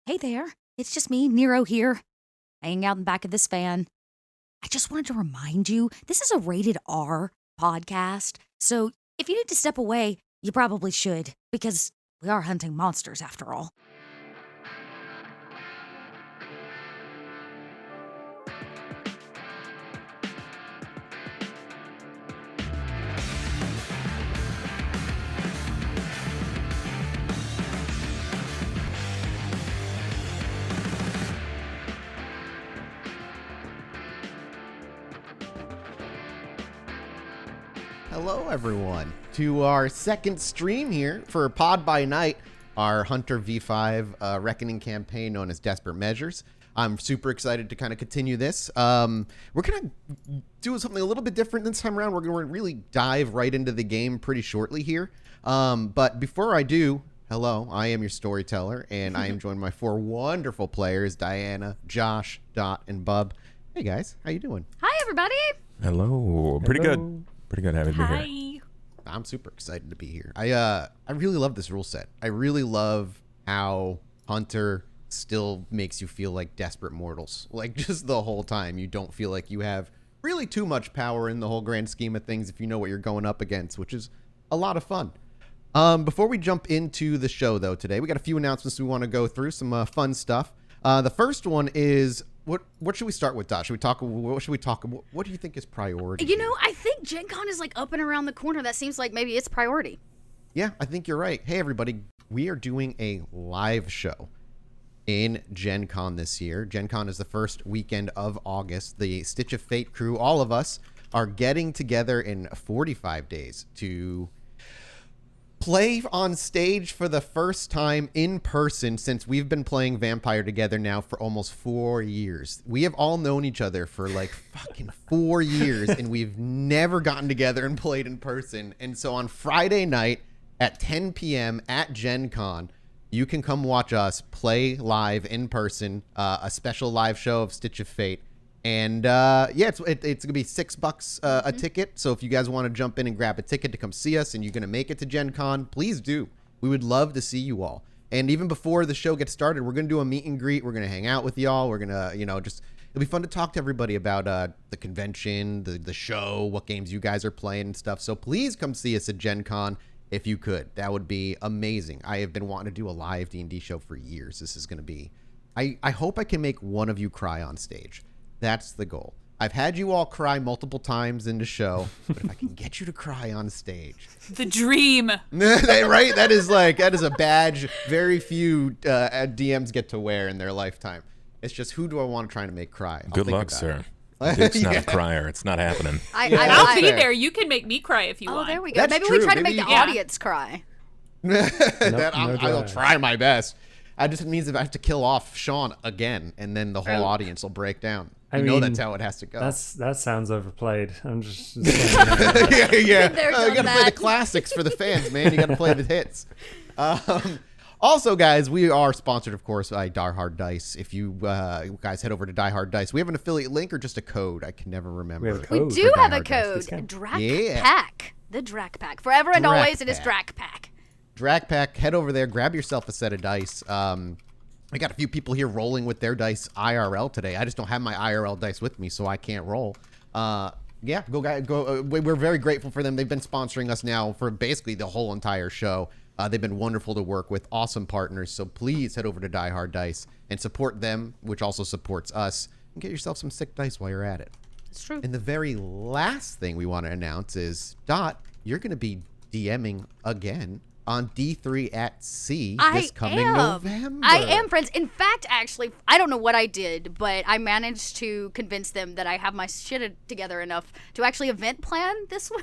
Hey there, it's just me, Nero here, hanging out in the back of this van. I just wanted to remind you, this is a rated R podcast, so if you need to step away, you probably should, because we are hunting monsters after all. Hello, everyone, to our second stream here for Pod by Night, our Hunter V5 Reckoning campaign known as Desperate Measures. I'm super excited to kind of continue this. We're going to do something a little bit different this time around. We're going to really dive right into the game pretty shortly here. But before I do, hello, I am your Storyteller, and I am joined by four wonderful players, Diana, Josh, Dot, and Bub. Hey, guys. How you doing? Hi, everybody. Hello. Pretty good. Pretty good having me here. I'm super excited to be here. I really love this rule set. I really love how Hunter still makes you feel like desperate mortals. Like, just the whole time. You don't feel like you have really too much power in the whole grand scheme of things if you know what you're going up against, which is a lot of fun. Before we jump into the show, though, today, we got a few announcements we want to go through, some fun stuff. The first one is... What should we start with, Dosh? What do you think is priority? You know, I think Gen Con is like up and around the corner. That seems like maybe it's priority. Yeah, I think you're right. Hey, everybody, we are doing a live show in Gen Con this year. Gen Con is the first weekend of August. The Stitch of Fate crew, all of us, are getting together in 45 days to play on stage for the first time in person since we've been playing Vampire together now for almost 4 years. We have all known each other for like fucking 4 years, and we've never gotten together and played in person. And so on Friday night at 10 p.m. at Gen Con, you can come watch us play live in person, a special live show of Stitch of Fate. And yeah, it's gonna be $6 a ticket. So if you guys want to jump in and grab a ticket to come see us, and you're gonna make it to Gen Con, please do. We would love to see you all. And even before the show gets started, we're gonna do a meet and greet. We're gonna hang out with y'all. We're gonna, just it'll be fun to talk to everybody about the convention, the show, what games you guys are playing and stuff. So please come see us at Gen Con if you could. That would be amazing. I have been wanting to do a live D&D show for years. This is gonna be. I hope I can make one of you cry on stage. That's the goal. I've had you all cry multiple times in the show, but if I can get you to cry on stage. The dream. Right? That is a badge very few DMs get to wear in their lifetime. It's just, who do I want to try to make cry? Good luck, sir. Duke's not a crier. It's not happening. I'll be there. You can make me cry if you want. Oh, there we go. That's Maybe true. we try to make the audience cry. I'll try my best. That just means if I have to kill off Sean again, and then the whole audience will break down. I mean, that's how it has to go. That sounds overplayed. I'm just yeah. You got to play the classics for the fans, man. You got to play the hits. Also, guys, we are sponsored, of course, by Die Hard Dice. If you guys head over to Die Hard Dice, we have an affiliate link or just a code. I can never remember. We do have a code. Drac Pack. The Drac Pack. Forever and always, it is Drac Pack. Drac Pack. Head over there. Grab yourself a set of dice. I got a few people here rolling with their dice IRL today. I just don't have my IRL dice with me, so I can't roll. Yeah, go. We're very grateful for them. They've been sponsoring us now for basically the whole entire show. They've been wonderful to work with, awesome partners. So please head over to Die Hard Dice and support them, which also supports us. And get yourself some sick dice while you're at it. It's true. And the very last thing we want to announce is, Dot, you're going to be DMing again on D3 at Sea this coming November. I am, friends. In fact, actually, I don't know what I did, but I managed to convince them that I have my shit together enough to actually event plan this one.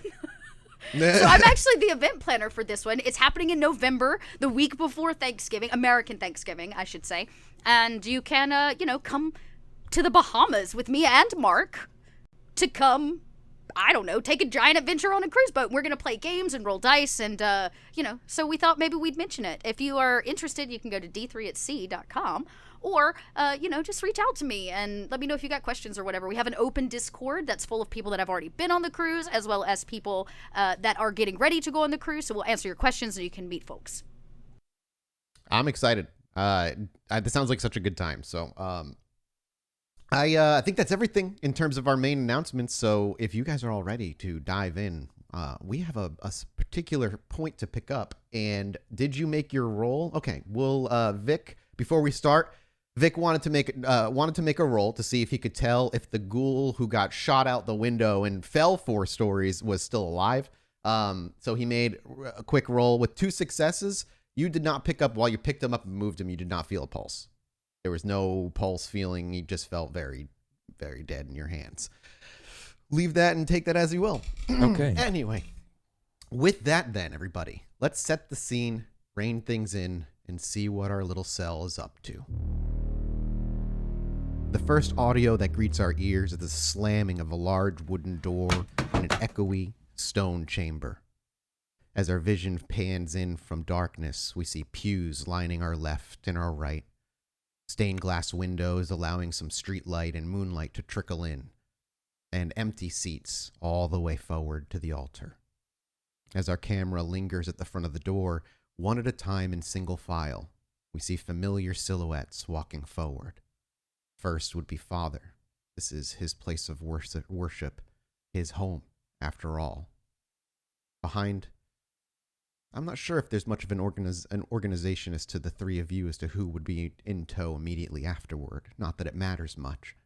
So I'm actually the event planner for this one. It's happening in November, the week before Thanksgiving, American Thanksgiving, I should say. And you can, come to the Bahamas with me and Mark to come, I don't know, take a giant adventure on a cruise boat. We're going to play games and roll dice and, so we thought maybe we'd mention it. If you are interested, you can go to d3atsea.com or, just reach out to me and let me know if you got questions or whatever. We have an open Discord that's full of people that have already been on the cruise as well as people that are getting ready to go on the cruise. So we'll answer your questions and you can meet folks. I'm excited. This sounds like such a good time. So, I think that's everything in terms of our main announcements. So if you guys are all ready to dive in, we have a particular point to pick up. And did you make your roll? Okay, well, Vic, before we start, Vic wanted to make a roll to see if he could tell if the ghoul who got shot out the window and fell 4 stories was still alive. So he made a quick roll with 2 successes. You did not pick up, while you picked him up and moved him, you did not feel a pulse. There was no pulse feeling. He just felt very, very dead in your hands. Leave that and take that as you will. Okay. Anyway, with that then, everybody, let's set the scene, rein things in, and see what our little cell is up to. The first audio that greets our ears is the slamming of a large wooden door in an echoey stone chamber. As our vision pans in from darkness, we see pews lining our left and our right, stained glass windows allowing some street light and moonlight to trickle in, and empty seats all the way forward to the altar. As our camera lingers at the front of the door, one at a time in single file, we see familiar silhouettes walking forward. First would be Father. This is his place of worship, his home, after all. Behind, I'm not sure if there's much of an organization as to the 3 of you as to who would be in tow immediately afterward. Not that it matters much.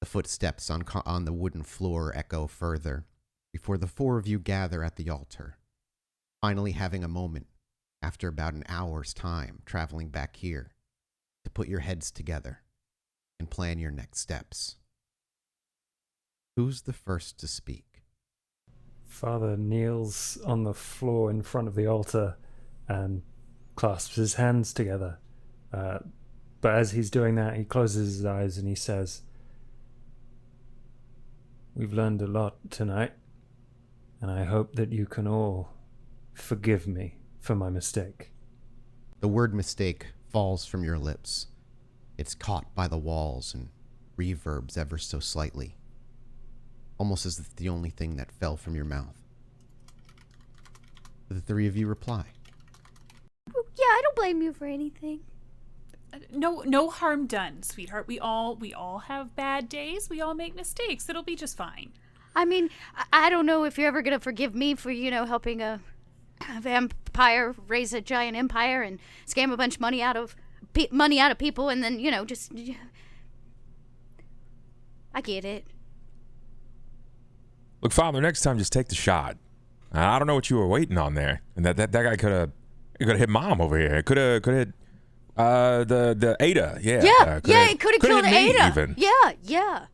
The footsteps on the wooden floor echo further before the 4 of you gather at the altar, finally having a moment after about an hour's time traveling back here to put your heads together and plan your next steps. Who's the first to speak? Father kneels on the floor in front of the altar and clasps his hands together. But as he's doing that, he closes his eyes and he says, "We've learned a lot tonight, and I hope that you can all forgive me for my mistake." The word mistake falls from your lips. It's caught by the walls and reverbs ever so slightly, almost as if the only thing that fell from your mouth. The 3 of you reply. Yeah, I don't blame you for anything. No harm done, sweetheart. We all have bad days. We all make mistakes. It'll be just fine. I mean, I don't know if you're ever gonna forgive me for, helping a vampire raise a giant empire and scam a bunch of money out of people, and then just. I get it. Look, Father, next time just take the shot. I don't know what you were waiting on there, and that guy could have hit Mom over here. Could have hit the Ada. Yeah. It could have killed Ada. Even. Yeah.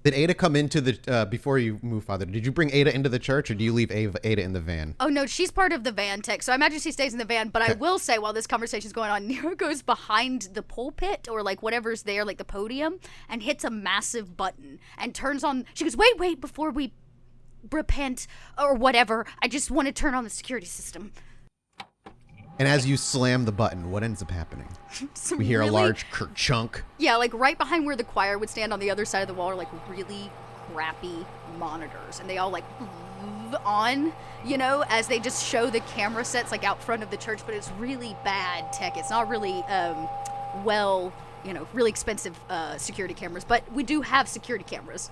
Did Ada come into the, before you move, Father, did you bring Ada into the church, or do you leave Ada in the van? Oh, no, she's part of the van tech, so I imagine she stays in the van, but okay. I will say, while this conversation's going on, Nero goes behind the pulpit, or, whatever's there, the podium, and hits a massive button, and turns on, she goes, wait, before we repent, or whatever, I just want to turn on the security system. And as you slam the button, what ends up happening? We hear a large kerchunk. Yeah, right behind where the choir would stand on the other side of the wall are really crappy monitors, and they all on, as they just show the camera sets out front of the church, but it's really bad tech. It's not really really expensive security cameras, but we do have security cameras.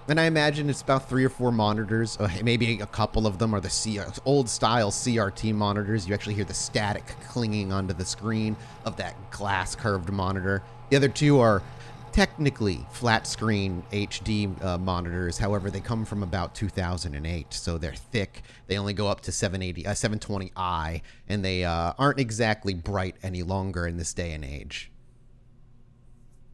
And I imagine it's about 3 or 4 monitors. Maybe a couple of them are the old-style CRT monitors. You actually hear the static clinging onto the screen of that glass-curved monitor. The other 2 are technically flat-screen HD monitors. However, they come from about 2008, so they're thick. They only go up to 720i, and they aren't exactly bright any longer in this day and age.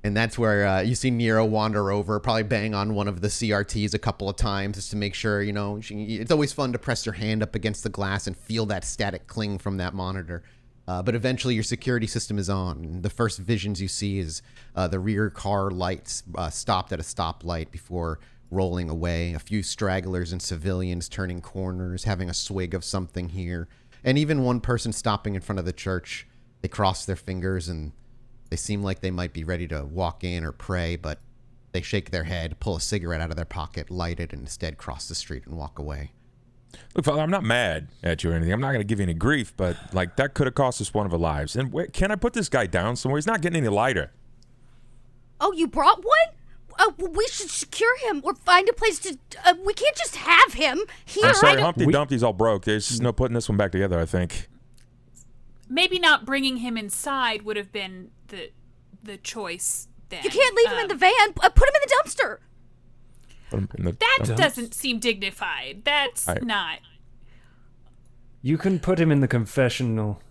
And that's where you see Nero wander over, probably bang on one of the CRTs a couple of times just to make sure, it's always fun to press your hand up against the glass and feel that static cling from that monitor. But eventually your security system is on. The first visions you see is the rear car lights stopped at a stoplight before rolling away. A few stragglers and civilians turning corners, having a swig of something here. And even one person stopping in front of the church. They cross their fingers and they seem like they might be ready to walk in or pray, but they shake their head, pull a cigarette out of their pocket, light it, and instead cross the street and walk away. Look, Father, I'm not mad at you or anything. I'm not going to give you any grief, but like that could have cost us one of our lives. And wait, can I put this guy down somewhere? He's not getting any lighter. Oh, you brought one? We should secure him or find a place to. We can't just have him here. I'm sorry, Humpty Dumpty's all broke. There's no putting this one back together, I think. Maybe not bringing him inside would have been the choice then. You can't leave him in the van. Put him in the dumpster. Put him in the That dumpster. doesn't seem dignified. That's not. You can put him in the confessional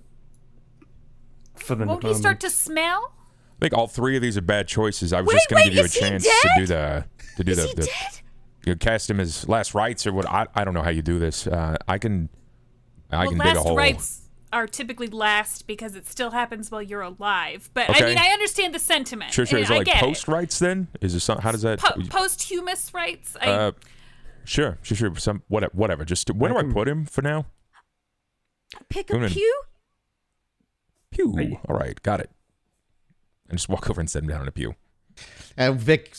for the Won't he moment. start to smell? I think all three of these are bad choices. I was Wait, just going to wait, give you a is he chance dead? to do Is the he dead? you cast him as last rites or what? I don't know how you do this. I can dig a last hole. rites are typically last because it still happens while you're alive. But Okay. I mean, I understand the sentiment. Sure. and Is it I like get post rites then? Is it some? How does that? posthumous rites? Sure. Some whatever. Just where do I put him for now? Pick Come a in. pew? Pew. All right, got it. And just walk over and set him down in a pew. And Vic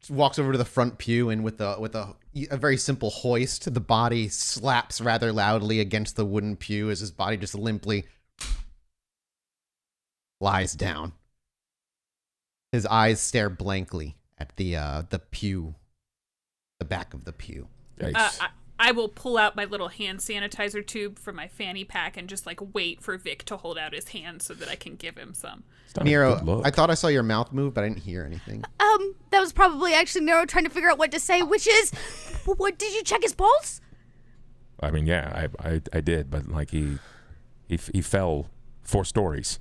walks over to the front pew, and with a very simple hoist, the body slaps rather loudly against the wooden pew as his body just limply lies down. His eyes stare blankly at the pew, the back of the pew. Yikes. I will pull out my little hand sanitizer tube from my fanny pack and just like wait for Vic to hold out his hand so that I can give him some. It's not a good Nero, look. I thought I saw your mouth move, but I didn't hear anything. That was probably actually Nero trying to figure out what to say, which is, what did you check his pulse? I mean, yeah, I did, but like he fell 4 stories.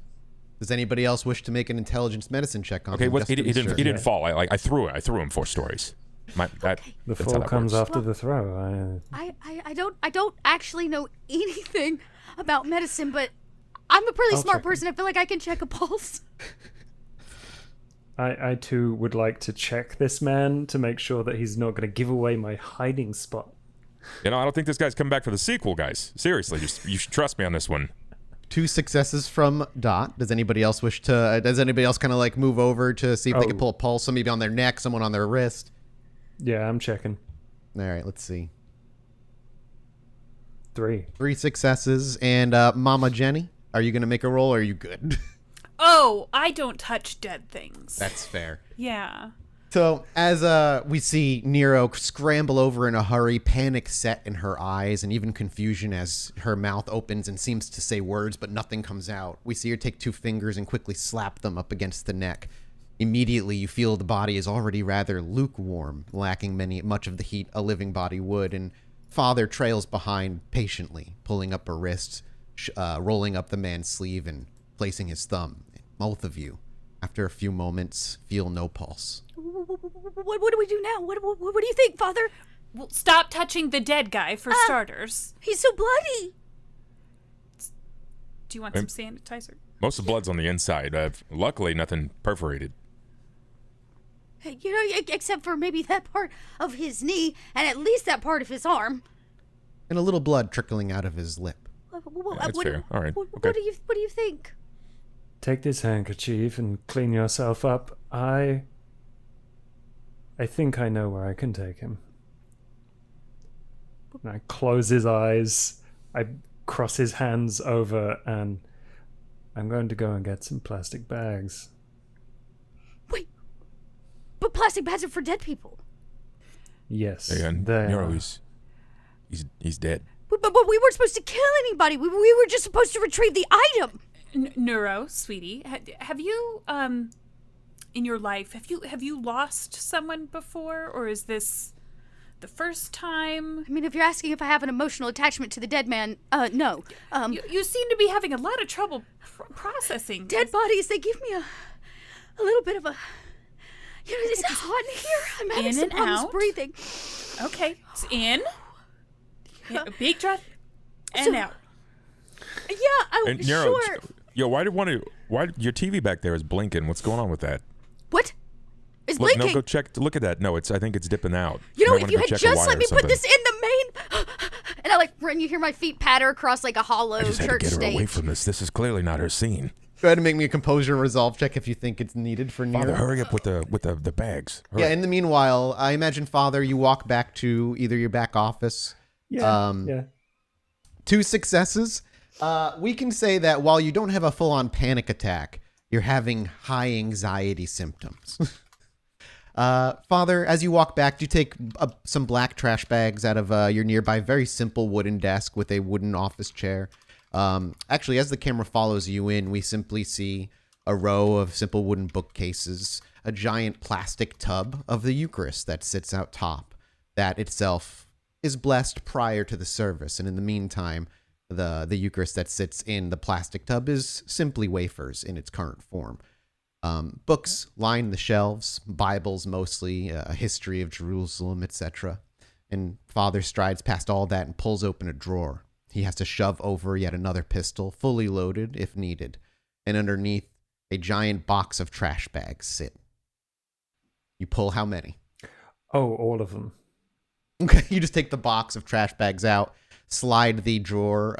Does anybody else wish to make an intelligence medicine check on Okay, him? he just to be didn't sure? he didn't fall. I threw him 4 stories. The That's how fall that comes works. after the throw. I don't actually know anything about medicine, but I'm a pretty I'll smart check person. I feel like I can check a pulse. I too would like to check this man to make sure that he's not going to give away my hiding spot. You know, I don't think this guy's coming back for the sequel, guys. Seriously, you should trust me on this one. 2 successes from Dot. Does anybody else wish to? Does anybody else kind of like move over to see if they can pull a pulse? Somebody on their neck, someone on their wrist. Yeah, I'm checking. All right, let's see. 3. 3 successes, and Mama Jenny, are you gonna make a roll? Or are you good? Oh, I don't touch dead things. That's fair. Yeah. So as we see Nero scramble over in a hurry, panic set in her eyes, and even confusion as her mouth opens and seems to say words, but nothing comes out. We see her take 2 fingers and quickly slap them up against the neck. Immediately, you feel the body is already rather lukewarm, lacking much of the heat a living body would, and Father trails behind patiently, pulling up her wrists, rolling up the man's sleeve, and placing his thumb. Both of you, after a few moments, feel no pulse. What do we do now? What do you think, Father? Well, stop touching the dead guy for starters. He's so bloody. Do you want some sanitizer? Most of the blood's on the inside. Luckily, nothing perforated. You know, except for maybe that part of his knee and at least that part of his arm. And a little blood trickling out of his lip. That's fair. All right. What Okay. do you think? Take this handkerchief and clean yourself up. I think I know where I can take him. And I close his eyes. I cross his hands over, and I'm going to go and get some plastic bags. Wait, but plastic bags are for dead people. Yes, Again, they Nero, are. he's dead. But we weren't supposed to kill anybody. We were just supposed to retrieve the item. Neuro, sweetie, have you in your life have you lost someone before, or is this the first time? I mean, if you're asking if I have an emotional attachment to the dead man, no. You seem to be having a lot of trouble processing Dead bodies, they give me a little bit of a... You know, it's hot in here. I'm having In some and problems out? breathing. Okay, it's in. Yeah, a big breath and out. Yeah, I'm And Nero, sure. yo, why your TV back there is blinking? What's going on with that? What? It's Look, blinking. no, go check. Look at that. No, I think it's dipping out. You know, Might if wanna you go had check a just wire let or me put something. this in the main... And I like, when you hear my feet patter across like a hollow I just had to church get her stage. away from this. This is clearly not her scene. Go ahead and make me a composure resolve check if you think it's needed for Father, Nero. hurry up with the bags. Hurry. Yeah, in the meanwhile, I imagine, Father, you walk back to either your back office Yeah. 2 successes. We can say that while you don't have a full-on panic attack, you're having high anxiety symptoms. Father, as you walk back, do you take some black trash bags out of your nearby very simple wooden desk with a wooden office chair? Actually, as the camera follows you in, we simply see a row of simple wooden bookcases, a giant plastic tub of the Eucharist that sits out top. That itself is blessed prior to the service, and in the meantime, the Eucharist that sits in the plastic tub is simply wafers in its current form. Books line the shelves, Bibles mostly, a history of Jerusalem, etc. And Father strides past all that and pulls open a drawer. He has to shove over yet another pistol, fully loaded if needed. And underneath, a giant box of trash bags sit. You pull how many? Oh, all of them. Okay, you just take the box of trash bags out, slide the drawer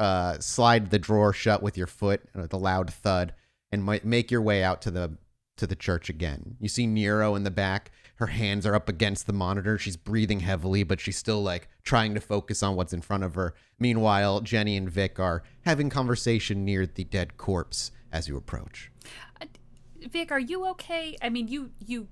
shut with your foot with a loud thud, and make your way out to the church again. You see Nero in the back. Her hands are up against the monitor. She's breathing heavily, but she's still like trying to focus on what's in front of her. Meanwhile, Jenny and Vic are having conversation near the dead corpse as you approach. Vic, are you okay? I mean, you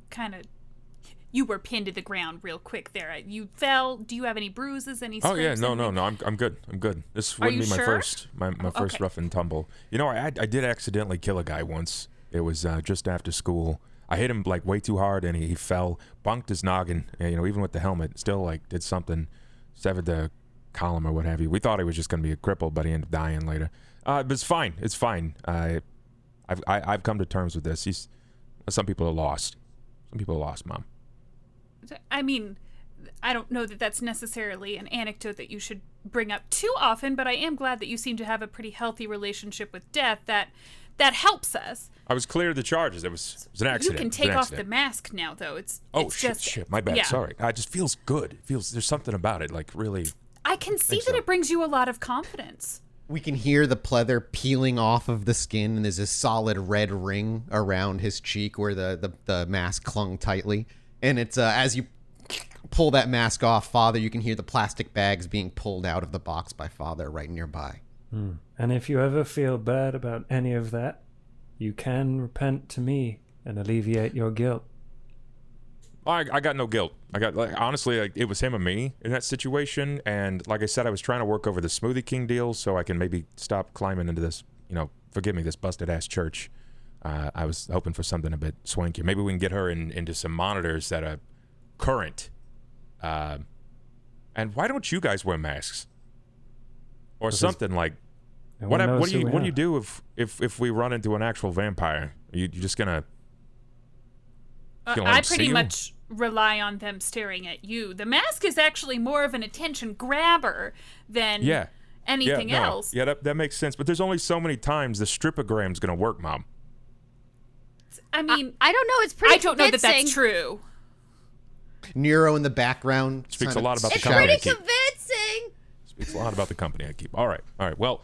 were pinned to the ground real quick there. You fell. Do you have any bruises? Any? Oh yeah, scrapes, no. I'm good. I'm good. This wouldn't be my first Okay. rough and tumble. You know, I did accidentally kill a guy once. It was just after school. I hit him like way too hard, and he fell, bunked his noggin. And, even with the helmet, still like did something, severed the column or what have you. We thought he was just gonna be a cripple, but he ended up dying later. But it's fine. It's fine. I've come to terms with this. Some people are lost. Some people are lost, Mom. I mean, I don't know that that's necessarily an anecdote that you should bring up too often, but I am glad that you seem to have a pretty healthy relationship with death. That helps us. I was clear of the charges. It was an accident. You can take off the mask now, though. It's shit. My bad. Yeah. Sorry. It just feels good. There's something about it, like really. I can see that it brings you a lot of confidence. We can hear the pleather peeling off of the skin, and there's a solid red ring around his cheek where the mask clung tightly. And it's as you pull that mask off, Father, you can hear the plastic bags being pulled out of the box by Father right nearby. And if you ever feel bad about any of that, you can repent to me and alleviate your guilt. I got no guilt. Honestly, it was him and me in that situation. And like I said, I was trying to work over the Smoothie King deal so I can maybe stop climbing into this, forgive me, this busted ass church. I was hoping for something a bit swanky. Maybe we can get her into some monitors that are current. And why don't you guys wear masks? Or something like, what do you do if we run into an actual vampire? You just gonna? I pretty much rely on them staring at you. The mask is actually more of an attention grabber than anything else. Yeah, that makes sense. But there's only so many times the stripogram's gonna work, Mom. I mean, I don't know. It's pretty. I don't know that that's true. Nero in the background speaks a lot about the It's company. pretty convincing. Speaks a lot about the company I keep. All right. Well,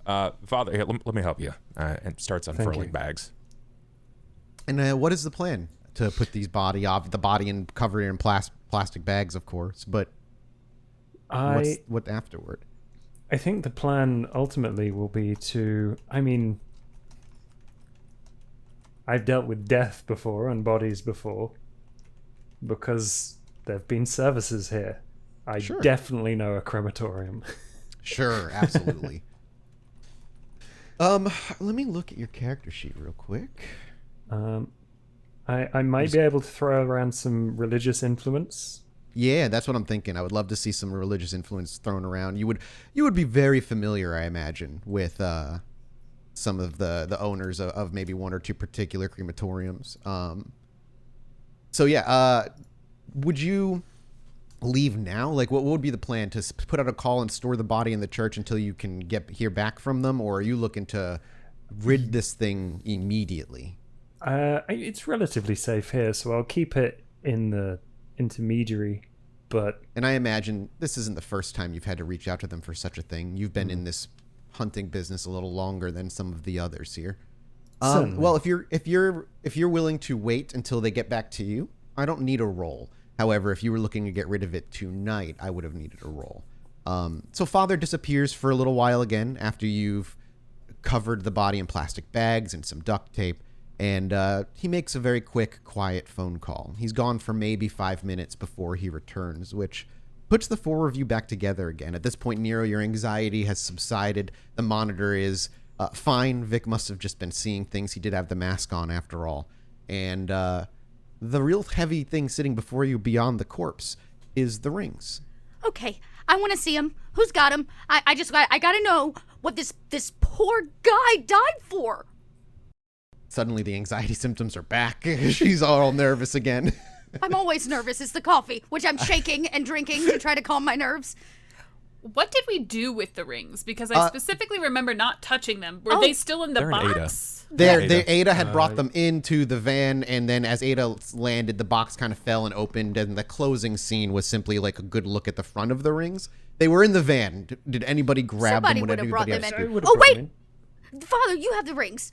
Father, here, let me help you. And starts unfurling bags. And what is the plan to put the body in covered in plastic bags, of course? But what afterward? I think the plan ultimately will be to. I mean, I've dealt with death before and bodies before because there've been services here. I definitely know a crematorium. Sure, absolutely. Let me look at your character sheet real quick. I might be able to throw around some religious influence. Yeah, that's what I'm thinking. I would love to see some religious influence thrown around. You would be very familiar, I imagine, with some of the owners of maybe one or two particular crematoriums. So yeah, would you leave now? Like, what would be the plan? To put out a call and store the body in the church until you can hear back from them, or are you looking to rid this thing immediately? It's relatively safe here, so I'll keep it in the intermediary. And I imagine this isn't the first time you've had to reach out to them for such a thing. You've been in this hunting business a little longer than some of the others here. Well, if you're willing to wait until they get back to you, I don't need a roll. However, if you were looking to get rid of it tonight, I would have needed a roll. So Father disappears for a little while again after you've covered the body in plastic bags and some duct tape, and he makes a very quick, quiet phone call. He's gone for maybe 5 minutes before he returns, which puts the four of you back together again. At this point, Nero, your anxiety has subsided. The monitor is fine. Vic must have just been seeing things. He did have the mask on after all. And the real heavy thing sitting before you beyond the corpse is the rings. Okay, I want to see him. Who's got him? I gotta know what this poor guy died for. Suddenly the anxiety symptoms are back. She's all nervous again. I'm always nervous. It's the coffee, which I'm shaking and drinking to try to calm my nerves. What did we do with the rings? Because I specifically remember not touching them. Were they still in the box? Ada had brought them into the van, and then as Ada landed, the box kind of fell and opened, and the closing scene was simply like a good look at the front of the rings. They were in the van. Did anybody grab Somebody them? would have brought them in. Oh, wait! Father, you have the rings.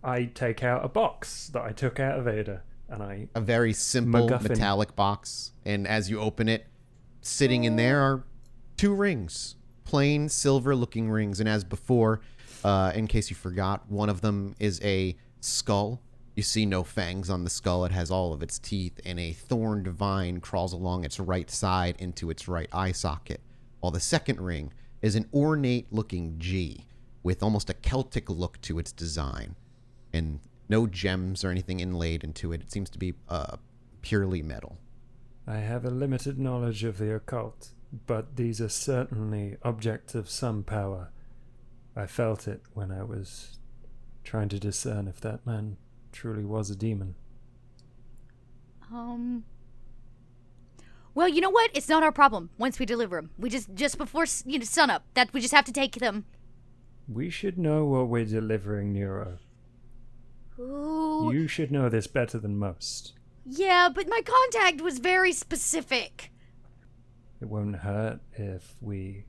I take out a box that I took out of Ada, and a very simple MacGuffin. metallic box, and as you open it, sitting in there are 2 rings, plain silver-looking rings, and as before, in case you forgot, one of them is a skull. You see no fangs on the skull. It has all of its teeth, and a thorned vine crawls along its right side into its right eye socket, while the second ring is an ornate-looking G with almost a Celtic look to its design, and no gems or anything inlaid into it. It seems to be purely metal. I have a limited knowledge of the occult, but these are certainly objects of some power. I felt it when I was trying to discern if that man truly was a demon. Well, you know what? It's not our problem once we deliver them. We just before sunup, that we just have to take them. We should know what we're delivering, Nero. Ooh. You should know this better than most. Yeah, but my contact was very specific. It won't hurt if we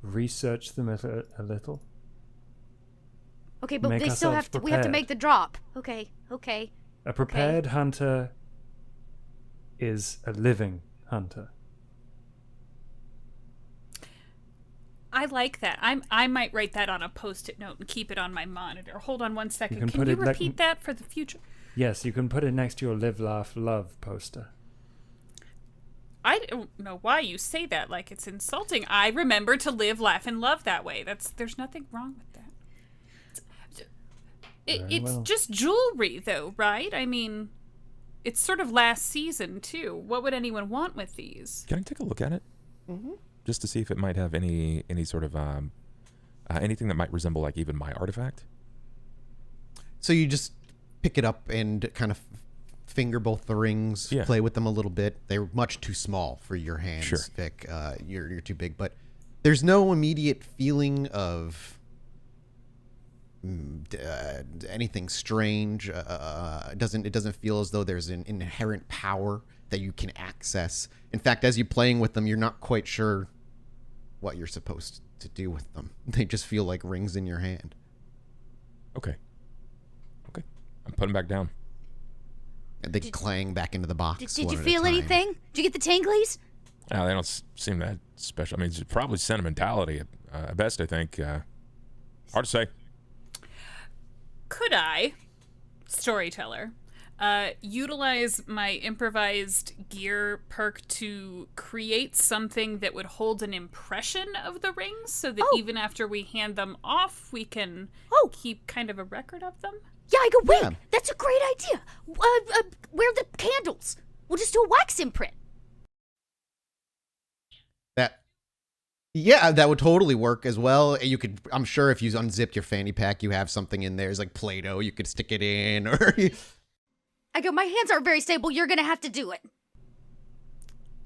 research them a little. Okay, but Make they still ourselves we have to prepared. make the drop. Okay. A prepared hunter is a living hunter. I like that. I might write that on a Post-it note and keep it on my monitor. Hold on one second. can Can put you it like- repeat that for the future? Yes, you can put it next to your Live, Laugh, Love poster. I don't know why you say that like it's insulting. I remember to live, laugh, and love that way. There's nothing wrong with that. It's well. just jewelry, though, right? I mean, it's sort of last season, too. What would anyone want with these? Can I take a look at it? Mm-hmm. Just to see if it might have any sort of anything that might resemble like even my artifact. So you just pick it up and kind of finger both the rings, Yeah. play with them a little bit. They're much too small for your hands, Sure. Vic. You're too big, but there's no immediate feeling of anything strange. It doesn't feel as though there's an inherent power that you can access. In fact, as you're playing with them, you're not quite sure what you're supposed to do with them. They just feel like rings in your hand. Okay. I'm putting back down. And they clang back into the box. Did one you at a feel time. anything? Did you get the tinglies? They don't seem that special. I mean, it's probably sentimentality at best, I think. Hard to say. Could I, Storyteller, utilize my improvised gear perk to create something that would hold an impression of the rings so that even after we hand them off, we can keep kind of a record of them? Yeah, I go, wait, Yeah. that's a great idea. Where are the candles? We'll just do a wax imprint. That would totally work as well. You could, I'm sure, if you unzipped your fanny pack, you have something in there. It's like Play-Doh. You could stick it in, or I go, my hands aren't very stable. You're going to have to do it.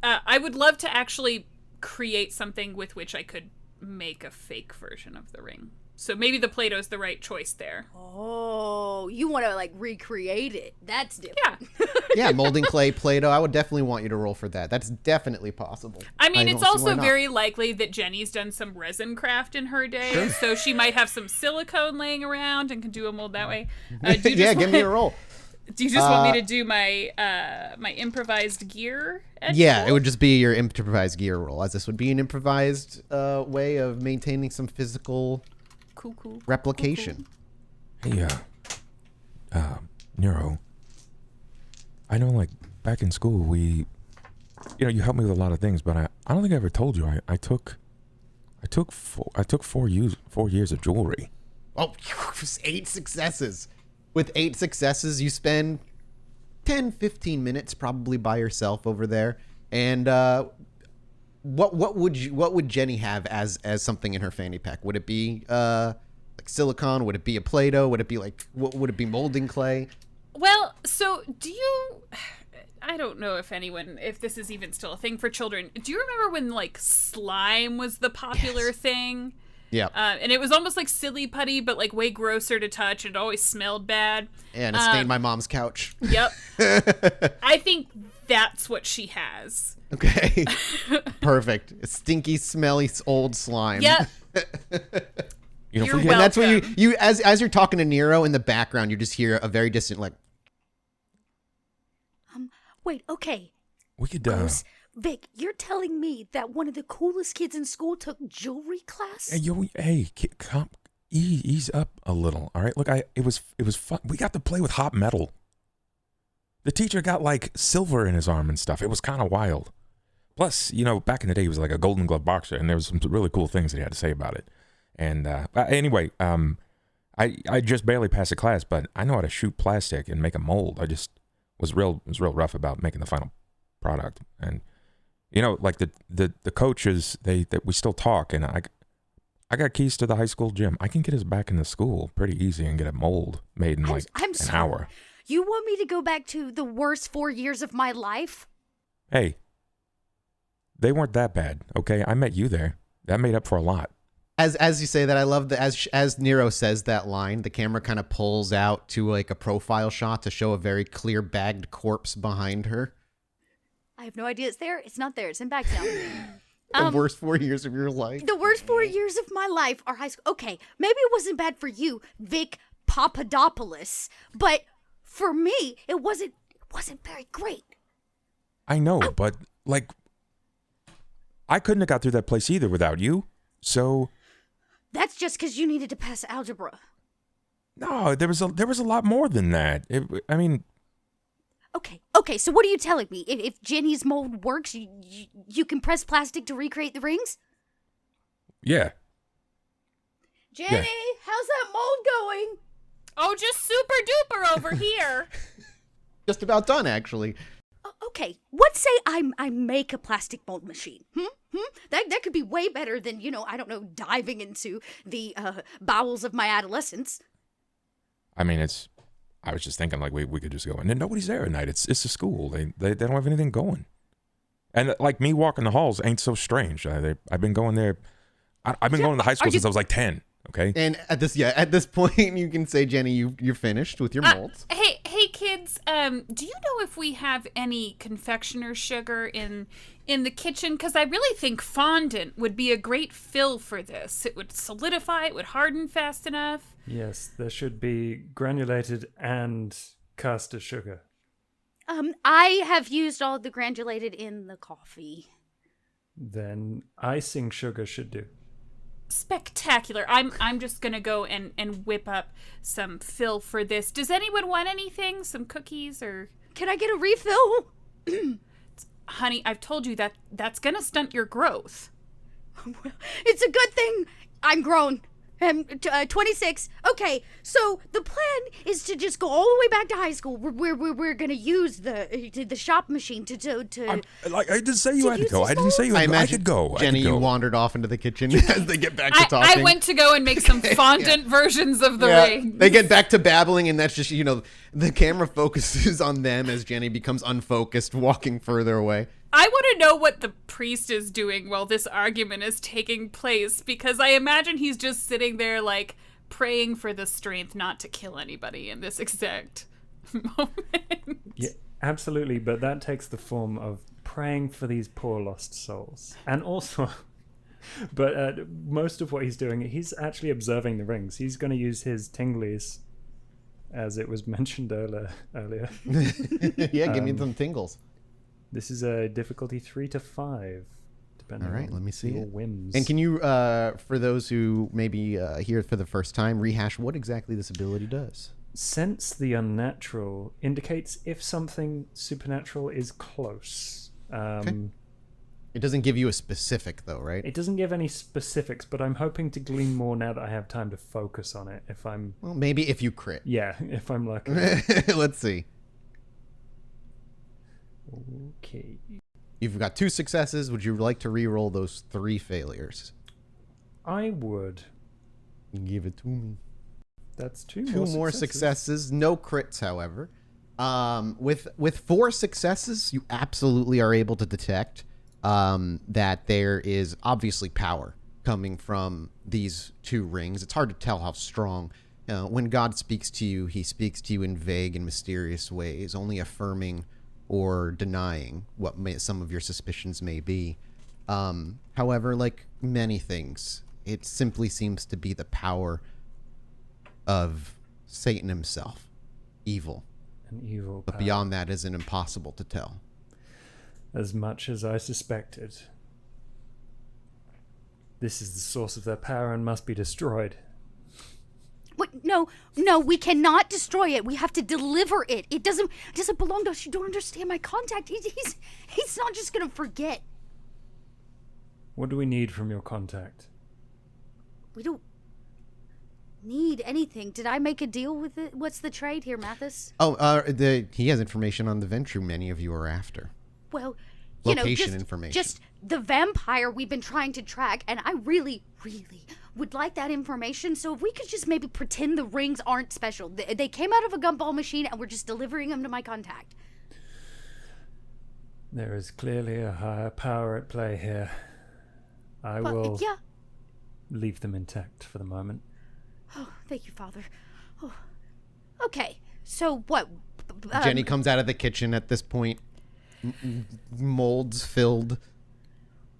I would love to actually create something with which I could make a fake version of the ring. So maybe the Play-Doh's the right choice there. Oh, you want to, like, recreate it. That's different. Yeah. yeah, molding clay, Play-Doh. I would definitely want you to roll for that. That's definitely possible. I mean, don't it's see why also not. very likely that Jenny's done some resin craft in her day, so she might have some silicone laying around and can do a mold that way. Yeah, give me a roll. Do you just want me to do my my improvised gear? Yeah, it would just be your improvised gear roll, as this would be an improvised way of maintaining some physical replication. Hey, Nero. I know, like, back in school, you helped me with a lot of things, but I don't think I ever told you. I took 4 years of jewelry. Oh, 8 successes. With 8 successes, you spend 10, 15 minutes probably by yourself over there. And what would Jenny have as something in her fanny pack? Would it be like silicone? Would it be a Play-Doh? Would it be would it be molding clay? Well, so do you... I don't know if this is even still a thing for children. Do you remember when, like, slime was the popular thing? Yeah. And it was almost like silly putty, but, like, way grosser to touch. It always smelled bad. And it stained my mom's couch. Yep. I think that's what she has. Okay. Perfect. Stinky, smelly, old slime. Yep. You know, You're forget- welcome. And that's when you as you're talking to Nero in the background, you just hear a very distant, like, Wait, okay. we could Bruce, Vic, you're telling me that one of the coolest kids in school took jewelry class? come, ease up a little, all right? Look, it was fun. We got to play with hot metal. The teacher got, like, silver in his arm and stuff. It was kind of wild. Plus, back in the day, he was like a Golden Glove boxer, and there was some really cool things that he had to say about it. And anyway, I just barely passed the class, but I know how to shoot plastic and make a mold. I just was real rough about making the final product. And like the coaches, we still talk, and I got keys to the high school gym. I can get us back into school pretty easy and get a mold made in an hour. You want me to go back to the worst 4 years of my life? Hey, they weren't that bad, okay? I met you there. That made up for a lot. As you say that, I love that as Nero says that line, the camera kind of pulls out to like a profile shot to show a very clear bagged corpse behind her. I have no idea it's there. It's not there. It's in Bagtown. The worst 4 years of your life. The worst 4 years of my life are high school. Okay, maybe it wasn't bad for you, Vic Papadopoulos, but for me, it wasn't very great. I know, but like, I couldn't have got through that place either without you. So that's just because you needed to pass algebra. no, there was a lot more than that. Okay. So what are you telling me? If Jenny's mold works, you can press plastic to recreate the rings? Yeah. Jenny, how's that mold going? Oh, just super duper over here. Just about done, actually. Okay, what say I make a plastic mold machine? That could be way better than, I don't know, diving into the bowels of my adolescence. I was just thinking, like, we could just go in, and nobody's there at night. It's a school. They don't have anything going. And like me walking the halls ain't so strange. I've been going there. I've been going to high school since I was like 10. Okay. And at this point, you can say, Jenny, you're finished with your molds. Hey kids, do you know if we have any confectioner's sugar in the kitchen? Because I really think fondant would be a great fill for this. It would solidify, it would harden fast enough. Yes, there should be granulated and caster sugar. I have used all the granulated in the coffee. Then icing sugar should do. Spectacular. I'm just gonna go and whip up some fill for this. Does anyone want anything? Some cookies or... Can I get a refill? Honey, I've told you that's gonna stunt your growth. It's a good thing I'm grown. I'm 26. Okay, so the plan is to just go all the way back to high school. We're gonna use the shop machine to. I didn't say you had to go. I didn't say you had to go. I could go. Jenny, you wandered off into the kitchen as they get back to talking. I went to go and make some fondant versions of the ring. They get back to babbling, and that's just, the camera focuses on them as Jenny becomes unfocused, walking further away. I want to know what the priest is doing while this argument is taking place, because I imagine he's just sitting there, like, praying for the strength not to kill anybody in this exact moment. Yeah, absolutely, but that takes the form of praying for these poor lost souls. And also, but most of what he's doing, he's actually observing the rings. He's going to use his tinglies as it was mentioned earlier. Yeah, give me some tingles. This is a difficulty 3 to 5, depending All right, on let me see your it. whims. And can you, for those who may be here for the first time, rehash what exactly this ability does? Sense the unnatural indicates if something supernatural is close. Okay. It doesn't give you a specific, though, right? It doesn't give any specifics, but I'm hoping to glean more now that I have time to focus on it. If I'm... Well, maybe if you crit. Yeah, if I'm lucky. Let's see. Okay. You've got 2 successes. Would you like to re-roll those 3 failures? I would. Give it to me. That's 2 more successes. No crits, however. With 4 successes, you absolutely are able to detect that there is obviously power coming from these 2 rings. It's hard to tell how strong. When God speaks to you, he speaks to you in vague and mysterious ways, only affirming or denying what some of your suspicions may be. However, like many things, it simply seems to be the power of Satan himself, evil. An evil But power. beyond that isn't impossible to tell. As much as I suspected. This is the source of their power and must be destroyed. Wait, no, we cannot destroy it. We have to deliver it. It doesn't belong to us. You don't understand my contact. He's not just gonna forget. What do we need from your contact? We don't need anything. Did I make a deal with it? What's the trade here, Mathis? Oh, he has information on the Ventru many of you are after. Well, Location information. Just the vampire we've been trying to track, and I really, really would like that information. So if we could just maybe pretend the rings aren't special. They came out of a gumball machine, and we're just delivering them to my contact. There is clearly a higher power at play here. I will leave them intact for the moment. Oh, thank you, Father. Oh. Okay, so what? Jenny comes out of the kitchen at this point. Molds filled.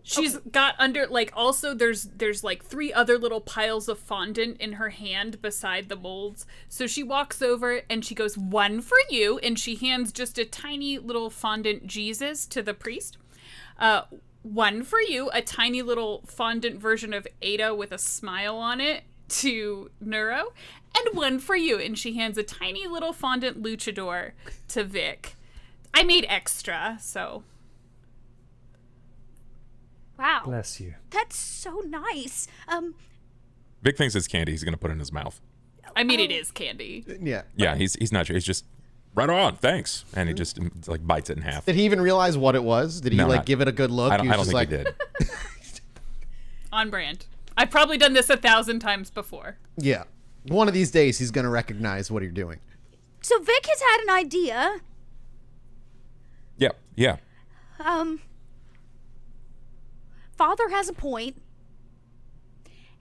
She's got under, like, also there's like 3 other little piles of fondant in her hand beside the molds. So she walks over and she goes, 1 for you, and she hands just a tiny little fondant Jesus to the priest. 1 for you, a tiny little fondant version of Ada with a smile on it to Neuro, and 1 for you, and she hands a tiny little fondant luchador to Vic. I made extra, so. Wow. Bless you. That's so nice. Vic thinks it's candy he's going to put in his mouth. I mean, it is candy. Yeah. Yeah, he's not sure. He's just, right on, thanks. And he just, like, bites it in half. Did he even realize what it was? Did he, give it a good look? I don't He was just think he did. On brand. I've probably done this 1,000 times before. Yeah. One of these days, he's going to recognize what you're doing. So Vic has had an idea. Yeah. Father has a point.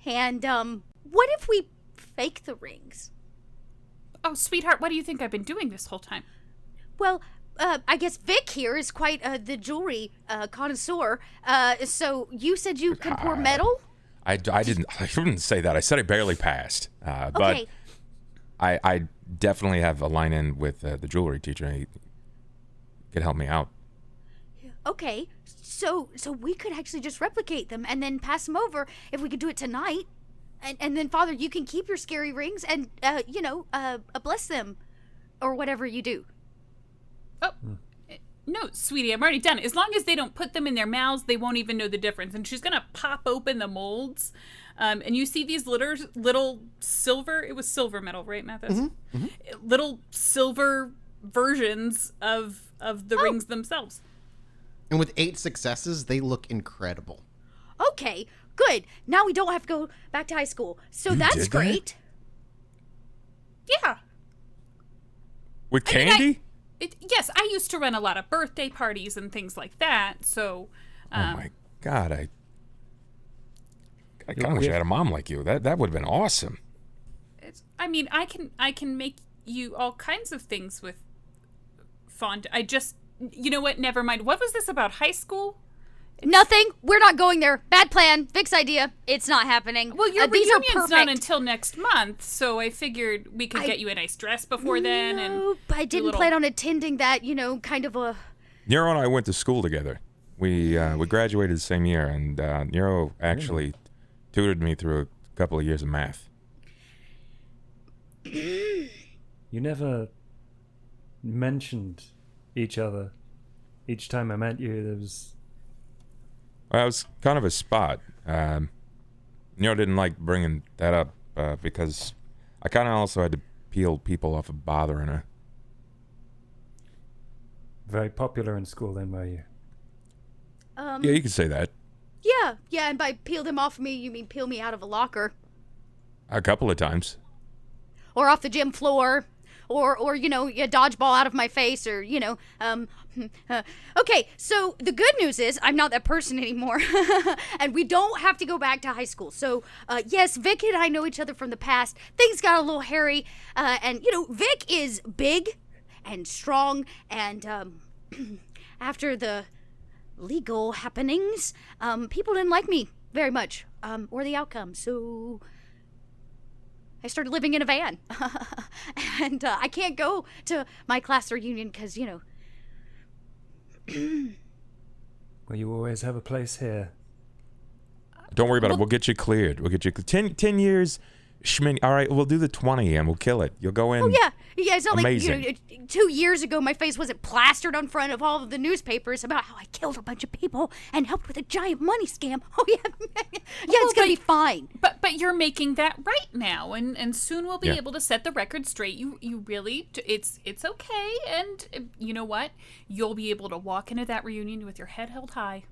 And, what if we fake the rings? Oh, sweetheart, what do you think I've been doing this whole time? Well, I guess Vic here is quite the jewelry connoisseur. So you said you can pour metal? I didn't say that. I said I barely passed. But Okay. I definitely have a line in with the jewelry teacher. He could help me out. Okay. So we could actually just replicate them and then pass them over if we could do it tonight. And then, Father, you can keep your scary rings and, bless them or whatever you do. Oh, no, sweetie, I'm already done. As long as they don't put them in their mouths, they won't even know the difference. And she's going to pop open the molds. And you see these little silver, it was silver metal, right, Mathis? Mm-hmm. Little silver versions of the rings themselves. And with 8 successes, they look incredible. Okay, good. Now we don't have to go back to high school. So You that's did that? great. Yeah. With candy? Yes, I used to run a lot of birthday parties and things like that. So, Oh my God, I kind of wish I had a mom like you. That would have been awesome. I mean, I can make you all kinds of things with fondant. You know what? Never mind. What was this about high school? Nothing. We're not going there. Bad plan. Vic's idea. It's not happening. Well, your these are reunion's perfect. not until next month, so I figured we could get you a nice dress before then. No, but I didn't plan on attending that, kind of a... Nero and I went to school together. We graduated the same year, and Nero actually tutored me through a couple of years of math. You never mentioned each other. Each time I met you, there was... Well, it was kind of a spot. Nero didn't like bringing that up because I kind of also had to peel people off of bothering her. Very popular in school then, were you? Yeah, you could say that. Yeah, and by peel them off me, you mean peel me out of a locker. A couple of times. Or off the gym floor. Or a dodgeball out of my face, or, okay, so the good news is I'm not that person anymore, and we don't have to go back to high school. So, yes, Vic and I know each other from the past. Things got a little hairy, and, Vic is big and strong, and, after the legal happenings, people didn't like me very much, or the outcome, so... I started living in a van, and I can't go to my class reunion because, Well, you always have a place here. Don't worry about it. We'll get you cleared. We'll get you 10 years. All right, we'll do the 20 and we'll kill it. You'll go in. Oh, yeah. It's not amazing. like, 2 years ago, my face wasn't plastered on front of all of the newspapers about how I killed a bunch of people and helped with a giant money scam. Oh, yeah. It's going to be fine. But you're making that right now, and soon we'll be able to set the record straight. You really, it's okay, and you know what? You'll be able to walk into that reunion with your head held high.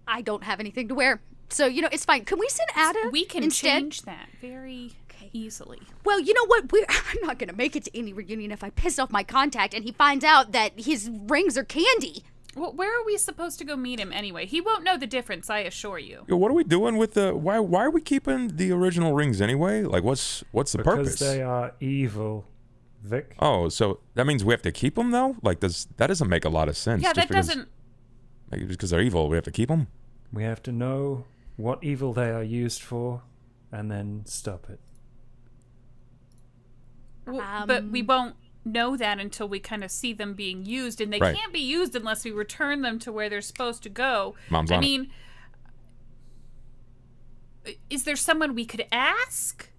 I don't have anything to wear. So, it's fine. Can we send Ada We can instead? change that very easily. Well, you know what? I'm not going to make it to any reunion if I piss off my contact and he finds out that his rings are candy. Well, where are we supposed to go meet him anyway? He won't know the difference, I assure you. Yo, what are we doing with the... Why are we keeping the original rings anyway? Like, what's the purpose? Because they are evil, Vic. Oh, so that means we have to keep them, though? Like, that doesn't make a lot of sense. Yeah, that doesn't... Like, just because they're evil, we have to keep them? We have to know what evil they are used for, and then stop it. Well, but we won't know that until we kind of see them being used, and they Right. can't be used unless we return them to where they're supposed to go. Mom's I on it. mean, is there someone we could ask?